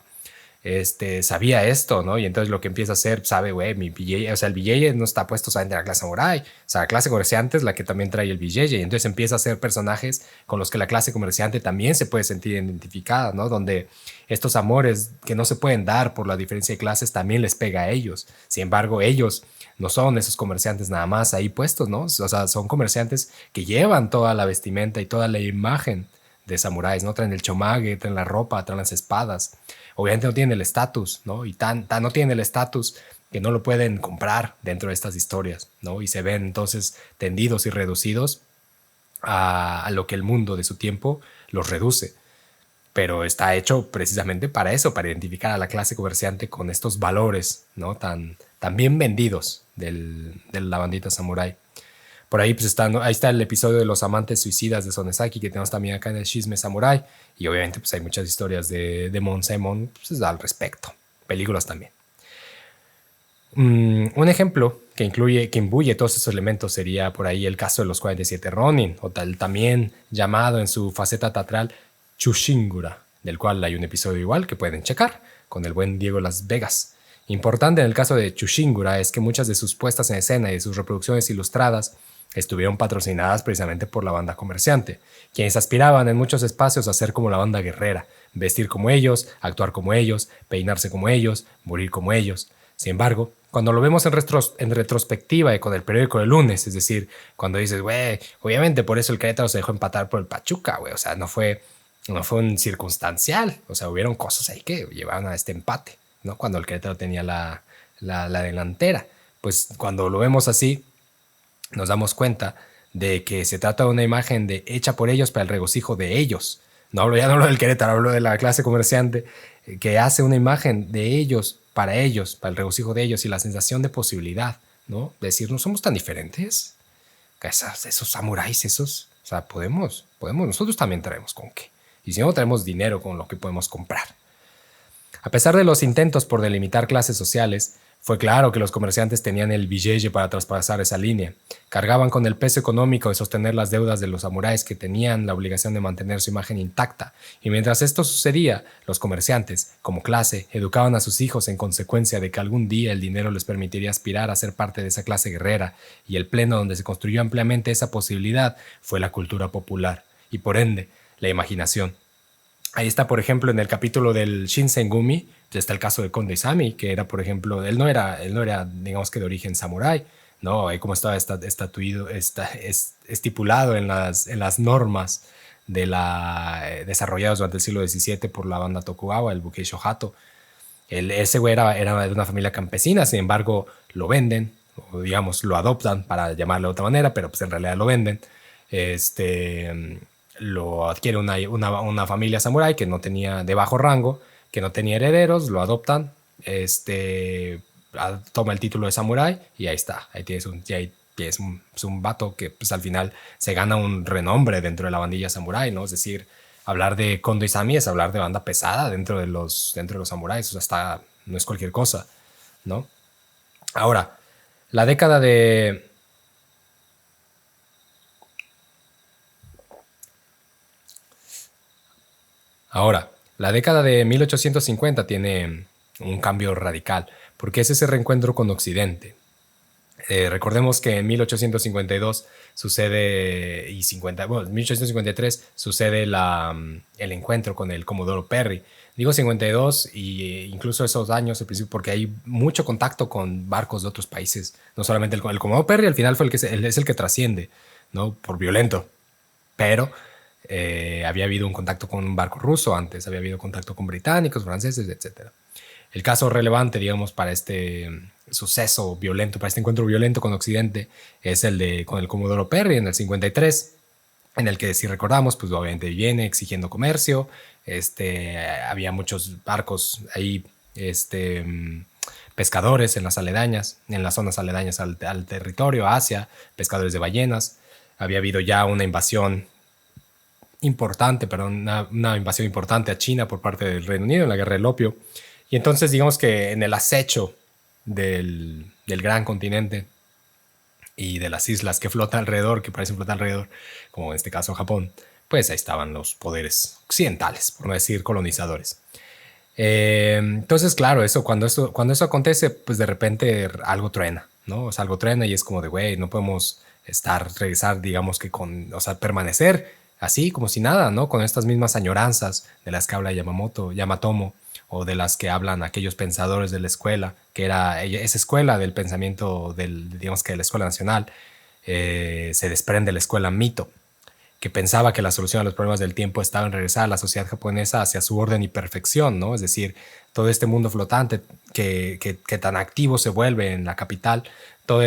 sabía esto, ¿no? Y entonces lo que empieza a hacer, sabe, güey, mi billete, o sea, el billete no está puesto solamente de la clase samurai, o sea, la clase comerciante es la que también trae el billete, y entonces empieza a hacer personajes con los que la clase comerciante también se puede sentir identificada, ¿no? Donde estos amores que no se pueden dar por la diferencia de clases también les pega a ellos. Sin embargo, ellos no son esos comerciantes nada más ahí puestos, ¿no? O sea, son comerciantes que llevan toda la vestimenta y toda la imagen de samuráis, ¿no? Traen el chomage, traen la ropa, traen las espadas. Obviamente no tienen el estatus, ¿no? Y no tienen el estatus que no lo pueden comprar dentro de estas historias, ¿no? Y se ven entonces tendidos y reducidos a lo que el mundo de su tiempo los reduce. Pero está hecho precisamente para eso, para identificar a la clase comerciante con estos valores, ¿no? Tan bien vendidos de la bandita samurái. Por ahí, pues ahí está el episodio de los amantes suicidas de Sonesaki, que tenemos también acá en el Chisme Samurai. Y obviamente pues hay muchas historias de Monzaemon pues, al respecto. Películas también. Un ejemplo que imbuye todos esos elementos sería por ahí el caso de los 47 Ronin, o también llamado en su faceta teatral Chushingura, del cual hay un episodio igual que pueden checar, con el buen Diego Las Vegas. Importante en el caso de Chushingura es que muchas de sus puestas en escena y de sus reproducciones ilustradas estuvieron patrocinadas precisamente por la banda comerciante, quienes aspiraban en muchos espacios a ser como la banda guerrera, vestir como ellos, actuar como ellos, peinarse como ellos, morir como ellos. Sin embargo, cuando lo vemos en retrospectiva y con el periódico del lunes, es decir, cuando dices, güey, obviamente por eso el Querétaro se dejó empatar por el Pachuca, güey, o sea, no fue un circunstancial, o sea, hubieron cosas ahí que llevaban a este empate, ¿no? Cuando el Querétaro tenía la delantera. Pues cuando lo vemos así, nos damos cuenta de que se trata de una imagen hecha por ellos para el regocijo de ellos. Ya no hablo del Querétaro, hablo de la clase comerciante que hace una imagen de ellos, para el regocijo de ellos y la sensación de posibilidad, ¿no? Decir, no somos tan diferentes. Esos samuráis, o sea, podemos, nosotros también traemos con qué. Y si no, traemos dinero con lo que podemos comprar. A pesar de los intentos por delimitar clases sociales, fue claro que los comerciantes tenían el billete para traspasar esa línea. Cargaban con el peso económico de sostener las deudas de los samuráis que tenían la obligación de mantener su imagen intacta. Y mientras esto sucedía, los comerciantes, como clase, educaban a sus hijos en consecuencia de que algún día el dinero les permitiría aspirar a ser parte de esa clase guerrera, y el pleno donde se construyó ampliamente esa posibilidad fue la cultura popular, y por ende, la imaginación. Ahí está, por ejemplo, en el capítulo del Shinsengumi, está el caso de Kondo Isami, que era, por ejemplo, él no era, digamos que de origen samurái, ¿no? Ahí como estaba estipulado en las normas desarrolladas durante el siglo XVII por la banda Tokugawa, el Bukei Shohato. Ese güey era de una familia campesina, sin embargo, lo venden, o digamos, lo adoptan, para llamarlo de otra manera, pero pues en realidad lo venden. Lo adquiere una familia samurái que no tenía de bajo rango, que no tenía herederos, lo adoptan, toma el título de samurái y ahí está. Ahí tienes un vato que pues, al final se gana un renombre dentro de la bandilla samurái, ¿no? Es decir, hablar de Kondo Isami es hablar de banda pesada dentro de los samuráis, o sea, no es cualquier cosa, ¿no? Ahora, la década de... La década de 1850 tiene un cambio radical, porque es ese reencuentro con Occidente. Recordemos que en 1852 sucede, en 1853 sucede el encuentro con el Comodoro Perry. Digo 52 e incluso esos años, al principio, porque hay mucho contacto con barcos de otros países. No solamente el Comodoro Perry, al final es el que trasciende, ¿no? Por violento, pero... había habido un contacto con un barco ruso antes, había habido contacto con británicos, franceses, etc. El caso relevante, digamos, para este suceso violento, para este encuentro violento con Occidente, es con el Comodoro Perry en el 53. en el que, si recordamos, pues obviamente viene exigiendo comercio. Había muchos barcos ahí, pescadores en las aledañas, en las zonas aledañas al territorio, Asia, pescadores de ballenas. Había habido ya una invasión importante, perdón, una invasión importante a China por parte del Reino Unido en la Guerra del Opio. Y entonces, digamos que en el acecho del gran continente y de las islas que flotan alrededor, que parecen flotar alrededor, como en este caso Japón, pues ahí estaban los poderes occidentales, por no decir colonizadores. Entonces, claro, cuando eso acontece, pues de repente algo truena, ¿no? O sea, algo truena y es como de, güey, no podemos regresar, digamos que o sea, permanecer así como si nada, ¿no? Con estas mismas añoranzas de las que habla Yamatomo, o de las que hablan aquellos pensadores de la escuela, que era esa escuela del pensamiento, digamos que de la escuela nacional, se desprende de la escuela Mito, que pensaba que la solución a los problemas del tiempo estaba en regresar a la sociedad japonesa hacia su orden y perfección, ¿no? Es decir, todo este mundo flotante que tan activo se vuelve en la capital, todo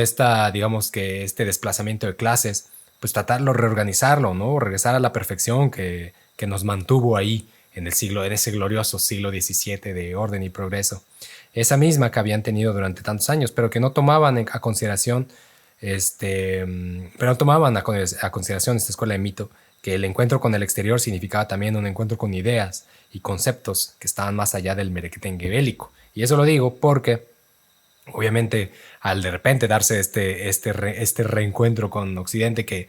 digamos que este desplazamiento de clases, pues tratarlo, reorganizarlo, ¿no? Regresar a la perfección que nos mantuvo ahí en ese glorioso siglo XVII de orden y progreso. Esa misma que habían tenido durante tantos años, pero que no tomaban a consideración pero no tomaban a consideración esta escuela de Mito, que el encuentro con el exterior significaba también un encuentro con ideas y conceptos que estaban más allá del merequetengue bélico. Y eso lo digo porque, obviamente, al de repente darse este reencuentro con Occidente, que,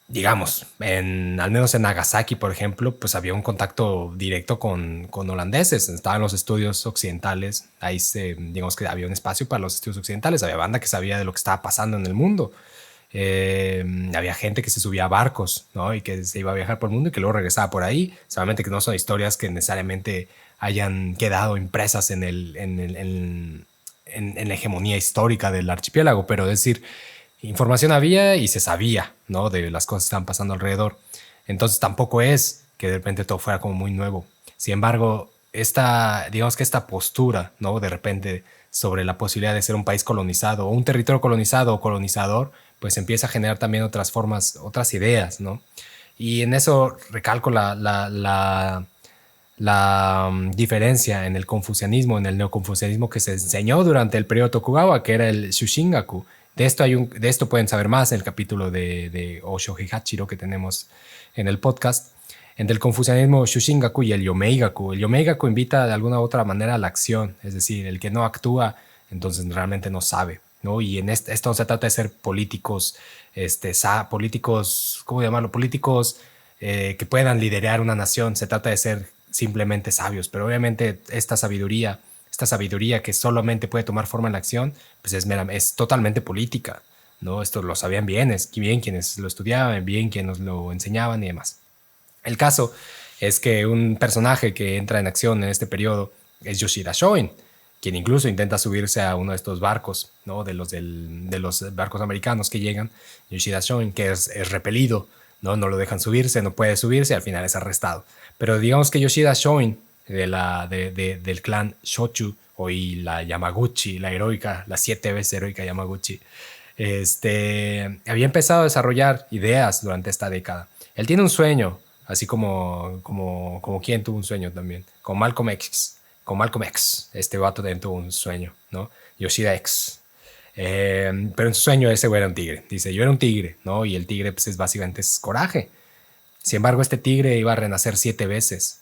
digamos, al menos en Nagasaki, por ejemplo, pues había un contacto directo con holandeses. Estaban los estudios occidentales. Ahí digamos que había un espacio para los estudios occidentales. Había banda que sabía de lo que estaba pasando en el mundo. Había gente que se subía a barcos, ¿no? Y que se iba a viajar por el mundo y que luego regresaba por ahí. Solamente que no son historias que necesariamente hayan quedado impresas en la hegemonía histórica del archipiélago, pero es decir, información había y se sabía, ¿no? De las cosas que estaban pasando alrededor. Entonces tampoco es que de repente todo fuera como muy nuevo. Sin embargo, digamos que esta postura, ¿no? De repente sobre la posibilidad de ser un país colonizado o un territorio colonizado o colonizador, pues empieza a generar también otras formas, otras ideas, ¿no? Y en eso recalco la diferencia en el confucianismo, en el neoconfucianismo que se enseñó durante el periodo Tokugawa, que era el Shushingaku. De esto pueden saber más en el capítulo de Osho Hachiro que tenemos en el podcast. Entre el confucianismo Shushingaku y el Yomeigaku. El Yomeigaku invita de alguna u otra manera a la acción, es decir, el que no actúa, entonces realmente no sabe, ¿no? Y en esto no se trata de ser políticos, ¿cómo llamarlo? Políticos que puedan liderar una nación. Se trata de ser simplemente sabios, pero obviamente esta sabiduría que solamente puede tomar forma en la acción, pues es totalmente política, ¿no? Esto lo sabían bien quienes lo estudiaban, bien quienes nos lo enseñaban y demás. El caso es que un personaje que entra en acción en este periodo es Yoshida Shoin, quien incluso intenta subirse a uno de estos barcos, ¿no? de los barcos americanos que llegan. Yoshida Shoin, que es repelido, ¿no? No lo dejan subirse, no puede subirse, al final es arrestado. Pero digamos que Yoshida Shoin, del clan Shochu, y la Yamaguchi, la 7 veces heroica Yamaguchi, había empezado a desarrollar ideas durante esta década. Él tiene un sueño, así como quien tuvo un sueño también, con Malcolm X, este vato también tuvo un sueño, ¿no? Yoshida X. Pero en su sueño ese güey era un tigre. Dice, yo era un tigre, ¿no? Y el tigre pues básicamente es coraje. Sin embargo, este tigre iba a renacer 7 veces.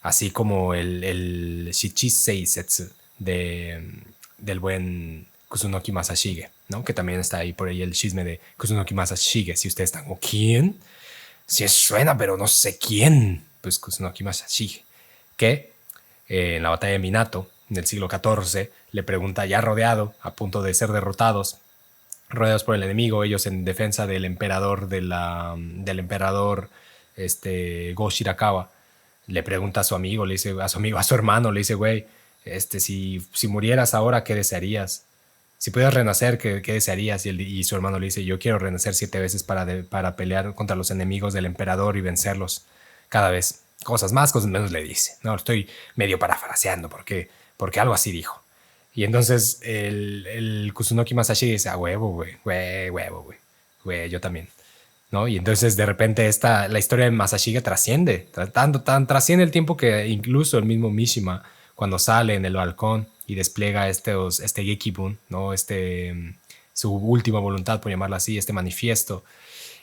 Así como el Shichisei Setsu del buen Kusunoki Masashige, ¿no? Que también está ahí por ahí el chisme de Kusunoki Masashige. Si ustedes están como, ¿quién? Sí suena, pero no sé quién. Pues Kusunoki Masashige, que en la batalla de Minato, en el siglo XIV, le pregunta, ya rodeado, a punto de ser rodeados por el enemigo, ellos en defensa del emperador, Go Shirakawa, le pregunta a su amigo, a su hermano, le dice, güey, si murieras ahora, ¿qué desearías? Si pudieras renacer, ¿qué desearías? Y su hermano le dice, yo quiero renacer 7 veces para pelear contra los enemigos del emperador y vencerlos cada vez. Cosas más, cosas menos le dice. No, estoy medio parafraseando porque algo así dijo. Y entonces el Kusunoki Masashi dice, huevo, güey, yo también. ¿no? Y entonces de repente la historia de Masashige trasciende, tan trasciende el tiempo que incluso el mismo Mishima, cuando sale en el balcón y despliega este Gekibun, ¿no? Su última voluntad, por llamarlo así, este manifiesto.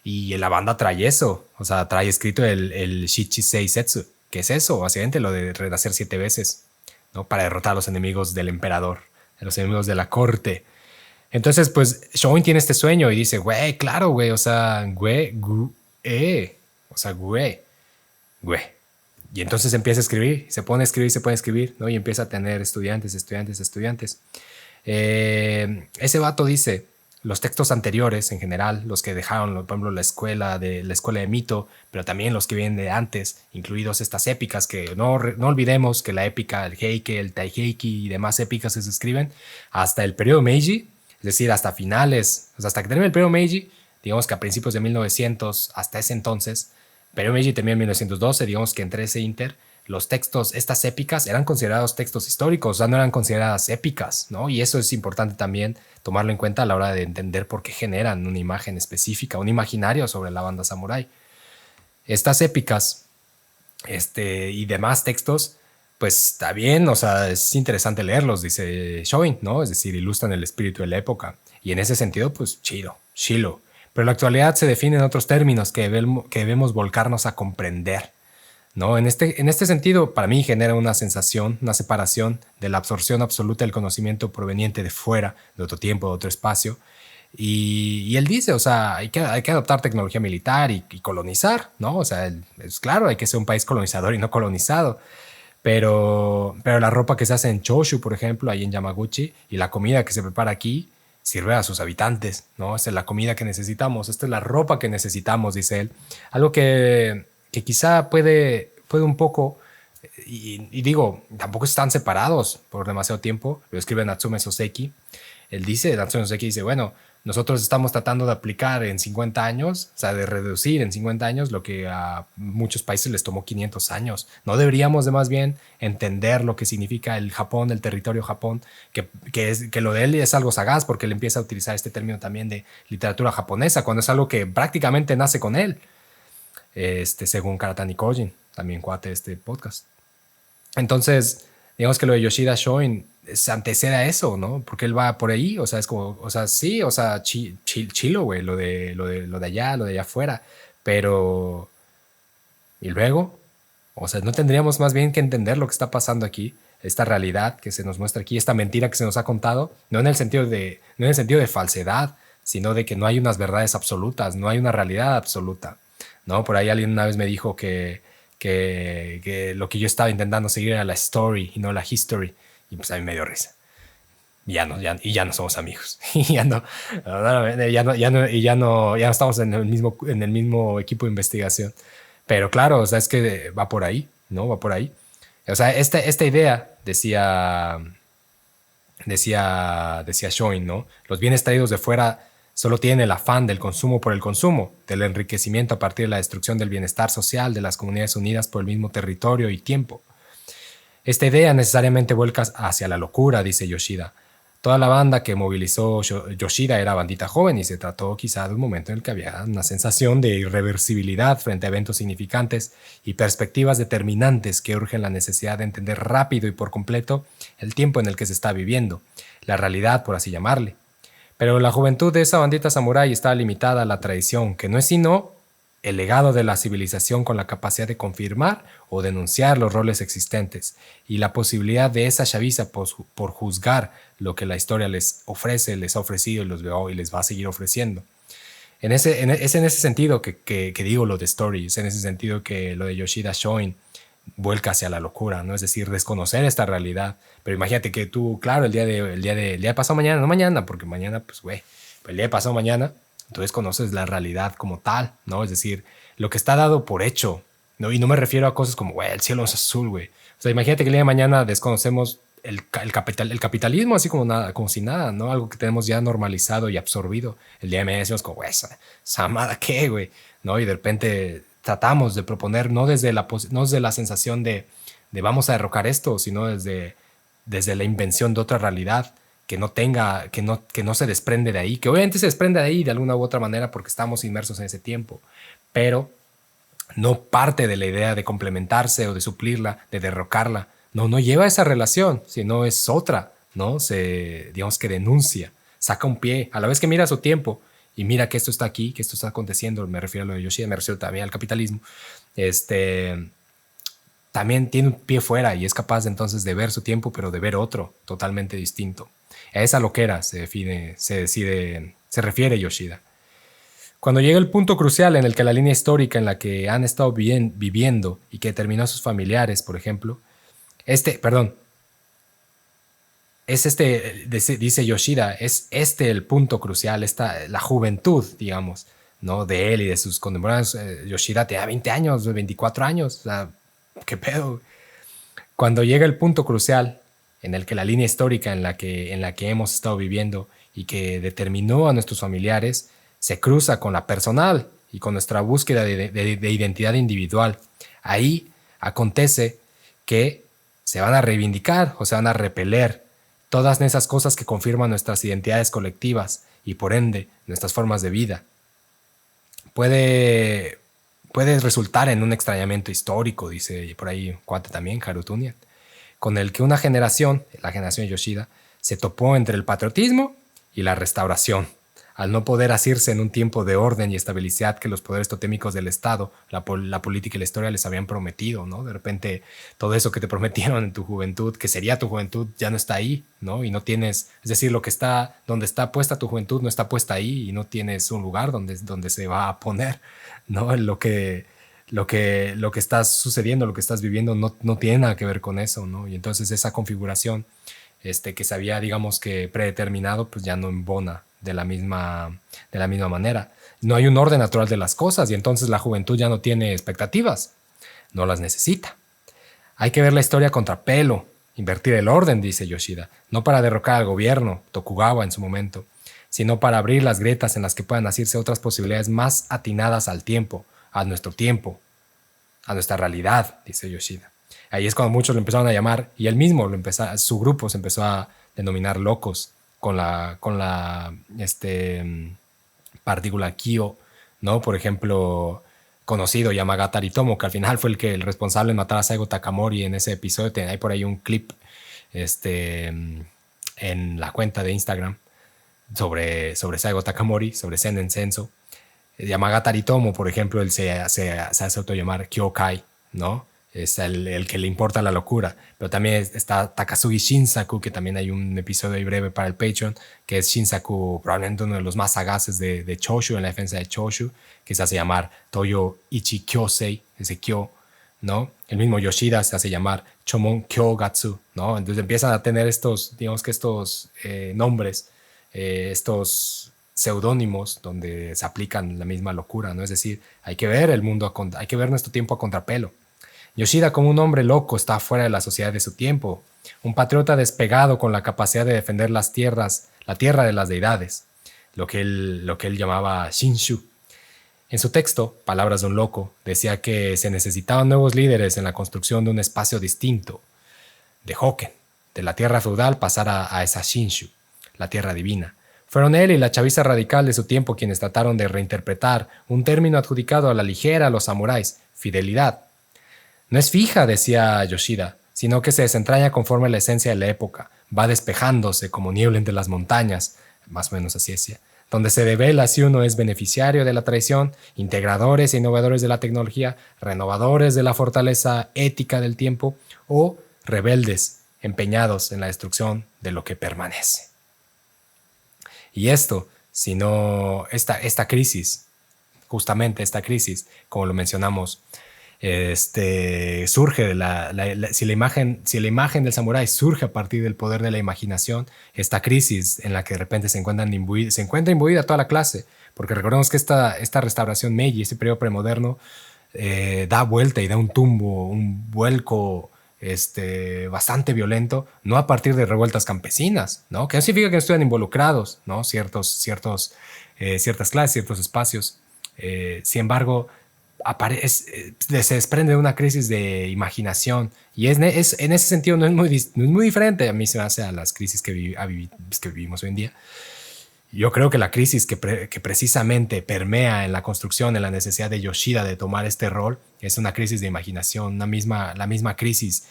Y la banda trae eso, o sea, trae escrito el Shichi Seisetsu, que es eso, básicamente lo de renacer 7 veces, ¿no? Para derrotar a los enemigos del emperador, a los enemigos de la corte. Entonces, pues, Shoin tiene este sueño y dice, güey, claro, güey, o sea, güey. Y entonces empieza a escribir, se pone a escribir, ¿no? Y empieza a tener estudiantes. Ese vato dice, los textos anteriores en general, los que dejaron, por ejemplo, la escuela de Mito, pero también los que vienen de antes, incluidos estas épicas, que no olvidemos que la épica, el Heike, el Taiheiki y demás épicas se escriben hasta el periodo Meiji, es decir, hasta finales, o sea, hasta que termine el periodo Meiji, digamos que a principios de 1900, hasta ese entonces, periodo Meiji termina en 1912, digamos que entre ese inter, los textos, estas épicas, eran considerados textos históricos, o sea, no eran consideradas épicas, ¿no? Y eso es importante también tomarlo en cuenta a la hora de entender por qué generan una imagen específica, un imaginario sobre la banda samurái. Estas épicas y demás textos, pues está bien, o sea, es interesante leerlos, dice Shoin, ¿no? Es decir, ilustran el espíritu de la época. Y en ese sentido, pues chido, chilo. Pero la actualidad se define en otros términos que debemos volcarnos a comprender, ¿no? En este sentido, para mí genera una sensación, una separación de la absorción absoluta del conocimiento proveniente de fuera, de otro tiempo, de otro espacio. Y él dice, o sea, hay que adoptar tecnología militar y colonizar, ¿no? O sea, es claro, hay que ser un país colonizador y no colonizado. Pero la ropa que se hace en Choshu, por ejemplo, ahí en Yamaguchi, y la comida que se prepara aquí, sirve a sus habitantes, ¿no? Esta es la comida que necesitamos, esta es la ropa que necesitamos, dice él. Algo que quizá puede un poco, y digo, tampoco están separados por demasiado tiempo, lo escribe Natsume Soseki. Natsume Soseki dice, bueno, nosotros estamos tratando de aplicar en 50 años, o sea, de reducir en 50 años lo que a muchos países les tomó 500 años. No deberíamos de más bien entender lo que significa el Japón, el territorio Japón, que lo de él es algo sagaz porque él empieza a utilizar este término también de literatura japonesa, cuando es algo que prácticamente nace con él, según Karatani Kojin, también cuate de este podcast. Entonces, digamos que lo de Yoshida Shoin se antecede a eso, ¿no? Porque él va por ahí, o sea, es como, o sea, sí, o sea, chilo, güey, lo de allá afuera, pero y luego, o sea, no tendríamos más bien que entender lo que está pasando aquí, esta realidad que se nos muestra aquí, esta mentira que se nos ha contado, no en el sentido de falsedad, sino de que no hay unas verdades absolutas, no hay una realidad absoluta, ¿no? Por ahí alguien una vez me dijo que lo que yo estaba intentando seguir era la story y no la history. Y pues a mí me dio risa. Y ya no somos amigos. Y ya no estamos en el mismo equipo de investigación. Pero claro, o sea, es que va por ahí, ¿no? Va por ahí. O sea, esta idea, decía Shoin, ¿no? Los bienes traídos de fuera solo tienen el afán del consumo por el consumo, del enriquecimiento a partir de la destrucción del bienestar social de las comunidades unidas por el mismo territorio y tiempo. Esta idea necesariamente vuelca hacia la locura, dice Yoshida. Toda la banda que movilizó Yoshida era bandita joven y se trató quizá de un momento en el que había una sensación de irreversibilidad frente a eventos significantes y perspectivas determinantes que urgen la necesidad de entender rápido y por completo el tiempo en el que se está viviendo, la realidad por así llamarle. Pero la juventud de esa bandita samurái estaba limitada a la tradición, que no es sino el legado de la civilización con la capacidad de confirmar o denunciar los roles existentes y la posibilidad de esa chaviza por juzgar lo que la historia les ofrece, les ha ofrecido y les va a seguir ofreciendo. Es en ese sentido que digo lo de Story, es en ese sentido que lo de Yoshida Shoin vuelca hacia la locura, ¿no? Es decir, desconocer esta realidad. Pero imagínate que tú, claro, el día de pasado mañana, no mañana, porque mañana, pues, güey, el día de pasado mañana, entonces conoces la realidad como tal, ¿no? Es decir, lo que está dado por hecho, ¿no? Y no me refiero a cosas como, güey, el cielo es azul, güey. O sea, imagínate que el día de mañana desconocemos el capitalismo así como nada, como si nada, ¿no? Algo que tenemos ya normalizado y absorbido. El día de mañana decimos como, güey, esa amada, ¿qué, güey? ¿No? Y de repente tratamos de proponer no desde la sensación de vamos a derrocar esto, sino desde la invención de otra realidad que no se desprende de ahí, que obviamente se desprende de ahí de alguna u otra manera porque estamos inmersos en ese tiempo, pero no parte de la idea de complementarse o de suplirla, de derrocarla. No lleva esa relación, sino es otra, ¿no? Digamos que denuncia, saca un pie, a la vez que mira su tiempo y mira que esto está aquí, que esto está aconteciendo, me refiero a lo de Yoshida, me refiero también al capitalismo, también tiene un pie fuera y es capaz entonces de ver su tiempo, pero de ver otro totalmente distinto. A esa loquera se refiere Yoshida. Cuando llega el punto crucial en el que la línea histórica en la que han estado viviendo y que determinó a sus familiares, por ejemplo, dice Yoshida, es el punto crucial, la juventud, digamos, ¿no? De él y de sus contemporáneos. Yoshida tenía 20 años, 24 años, o sea, ¿qué pedo? Cuando llega el punto crucial en el que la línea histórica en la que hemos estado viviendo y que determinó a nuestros familiares se cruza con la personal y con nuestra búsqueda de identidad individual, ahí acontece que se van a reivindicar o se van a repeler todas esas cosas que confirman nuestras identidades colectivas y por ende nuestras formas de vida. Puede resultar en un extrañamiento histórico, dice por ahí un cuate también, Harutunian, con el que una generación, la generación Yoshida, se topó entre el patriotismo y la restauración, al no poder asirse en un tiempo de orden y estabilidad que los poderes totémicos del Estado, la política y la historia les habían prometido, ¿no? De repente todo eso que te prometieron en tu juventud, que sería tu juventud, ya no está ahí, ¿no? Y no tienes, es decir, donde está puesta tu juventud no está puesta ahí y no tienes un lugar donde se va a poner, ¿no? Lo que está sucediendo, lo que estás viviendo no tiene nada que ver con eso, ¿no? Y entonces esa configuración que se había, digamos que predeterminado, pues ya no embona de la misma manera. No hay un orden natural de las cosas y entonces la juventud ya no tiene expectativas, no las necesita. Hay que ver la historia contra pelo, invertir el orden, dice Yoshida, no para derrocar al gobierno, Tokugawa en su momento, sino para abrir las grietas en las que puedan asirse otras posibilidades más atinadas al tiempo, a nuestra realidad, dice Yoshida. Ahí es cuando muchos lo empezaron a llamar, y él mismo su grupo se empezó a denominar locos con la partícula Kyo, ¿no? Por ejemplo, conocido Yamagata Aritomo, que al final fue el responsable de matar a Saigo Takamori en ese episodio. Hay por ahí un clip en la cuenta de Instagram sobre Saigo Takamori, sobre Senen Senso. Yamagata Aritomo, por ejemplo, él se hace autollamar Kyokai, ¿no? Es el que le importa la locura. Pero también está Takasugi Shinsaku, que también hay un episodio ahí breve para el Patreon, que es Shinsaku, probablemente uno de los más sagaces de Choshu, en la defensa de Choshu, que se hace llamar Toyo Ichi Kyosei, ese Kyo, ¿no? El mismo Yoshida se hace llamar Chomon Kyogatsu, ¿no? Entonces empiezan a tener estos nombres, estos seudónimos donde se aplican la misma locura, ¿no? Es decir, hay que ver hay que ver nuestro tiempo a contrapelo. Yoshida, como un hombre loco, está fuera de la sociedad de su tiempo, un patriota despegado con la capacidad de defender la tierra de las deidades, lo que él llamaba Shinshu. En su texto, Palabras de un loco, decía que se necesitaban nuevos líderes en la construcción de un espacio distinto, de Hoken, de la tierra feudal pasar a esa Shinshu, la tierra divina. Fueron él y la chaviza radical de su tiempo quienes trataron de reinterpretar un término adjudicado a la ligera a los samuráis, fidelidad. No es fija, decía Yoshida, sino que se desentraña conforme a la esencia de la época, va despejándose como niebla entre las montañas, más o menos así es, donde se devela si uno es beneficiario de la tradición, integradores e innovadores de la tecnología, renovadores de la fortaleza ética del tiempo o rebeldes empeñados en la destrucción de lo que permanece. Y esto, si no, esta crisis, justamente esta crisis, como lo mencionamos, surge de si la imagen del samurái surge a partir del poder de la imaginación, esta crisis en la que de repente se encuentra imbuida toda la clase, porque recordemos que esta restauración Meiji, este periodo premoderno, da vuelta y da un vuelco bastante violento, no a partir de revueltas campesinas, ¿no? Que no significa que no estuvieran involucrados, ¿no? Ciertas clases, ciertos espacios. Sin embargo, se desprende de una crisis de imaginación. Y en ese sentido no es muy diferente a mí se me hace a las crisis que vivimos hoy en día. Yo creo que la crisis que precisamente permea en la construcción, en la necesidad de Yoshida de tomar este rol, es una crisis de imaginación, la misma crisis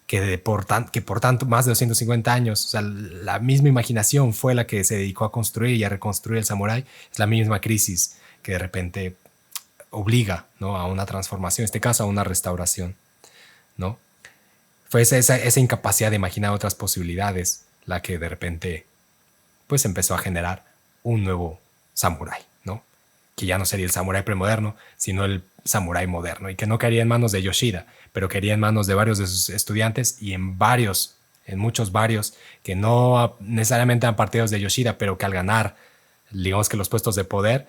que por tanto más de 250 años, o sea, la misma imaginación fue la que se dedicó a construir y a reconstruir el samurái. Es la misma crisis que de repente obliga, ¿no?, a una transformación, en este caso a una restauración, ¿no? Fue esa incapacidad de imaginar otras posibilidades la que de repente pues empezó a generar un nuevo samurái, ¿no? Que ya no sería el samurái premoderno, sino el samurái moderno, y que no caería en manos de Yoshida, pero caería en manos de varios de sus estudiantes y en muchos varios que no necesariamente eran partidos de Yoshida, pero que al ganar, digamos que los puestos de poder,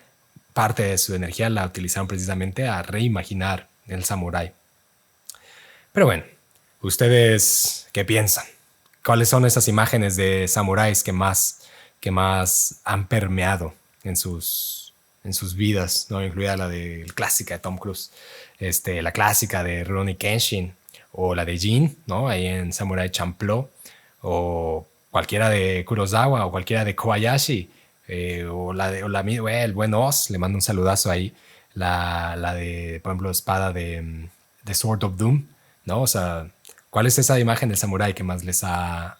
parte de su energía la utilizaron precisamente a reimaginar el samurái. Pero bueno, ¿ustedes qué piensan? ¿Cuáles son esas imágenes de samuráis que más han permeado en sus vidas, ¿no? Incluida la clásica de Tom Cruise, la clásica de Rurouni Kenshin, o la de Jin, ¿no?, ahí en Samurai Champloo, o cualquiera de Kurosawa, o cualquiera de Kobayashi, el buen Oz, le mando un saludazo ahí, la de, por ejemplo, espada de Sword of Doom, ¿no? O sea, ¿cuál es esa imagen del samurái que más les ha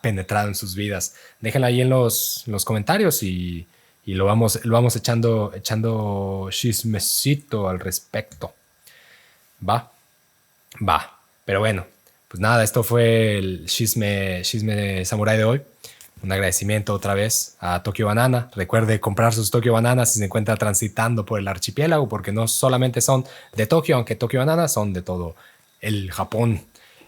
penetrado en sus vidas? Déjenla ahí en los comentarios y lo vamos echando chismecito al respecto. Va. Pero bueno, pues nada, esto fue el chisme samurái de hoy. Un agradecimiento otra vez a Tokyo Banana. Recuerde comprar sus Tokyo Bananas si se encuentra transitando por el archipiélago, porque no solamente son de Tokio, aunque Tokyo Banana son de todo el Japón.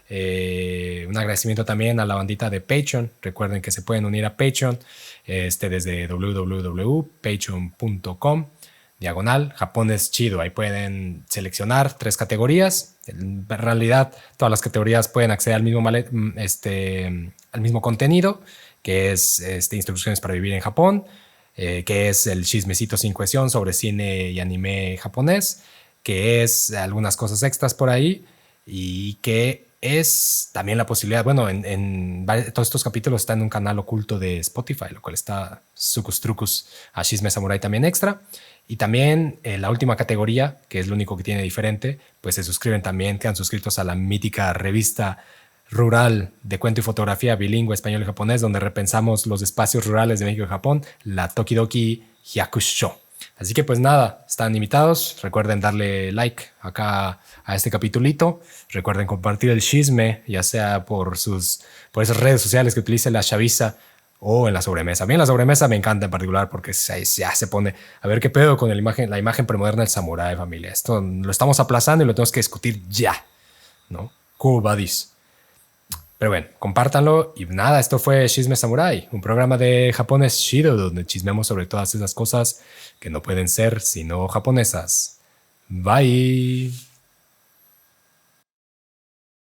Un agradecimiento también a la bandita de Patreon. Recuerden que se pueden unir a Patreon desde www.patreon.com/Japón es chido. Ahí pueden seleccionar 3 categorías. En realidad todas las categorías pueden acceder al mismo contenido, que es instrucciones para vivir en Japón, que es el chismecito sin cohesión sobre cine y anime japonés, que es algunas cosas extras por ahí, y que es también la posibilidad, bueno, todos estos capítulos están en un canal oculto de Spotify, lo cual está sucus trucus a Chisme Samurai también extra. Y también la última categoría, que es lo único que tiene diferente, pues se suscriben también, quedan suscritos a la mítica revista rural de cuento y fotografía bilingüe español y japonés, donde repensamos los espacios rurales de México y Japón, la Tokidoki Hyakusho. Así que pues nada, están invitados. Recuerden darle like acá a este capitulito. Recuerden compartir el chisme, ya sea por esas redes sociales que utilice la chaviza o en la sobremesa. A mí en la sobremesa me encanta en particular porque ya se pone a ver qué pedo con la imagen premoderna del samurái, familia. Esto lo estamos aplazando y lo tenemos que discutir ya, ¿no? Cool buddies. Pero bueno, compártanlo. Y nada, esto fue Chisme Samurai, un programa de Japón es chido, donde chismeamos sobre todas esas cosas que no pueden ser sino japonesas. Bye.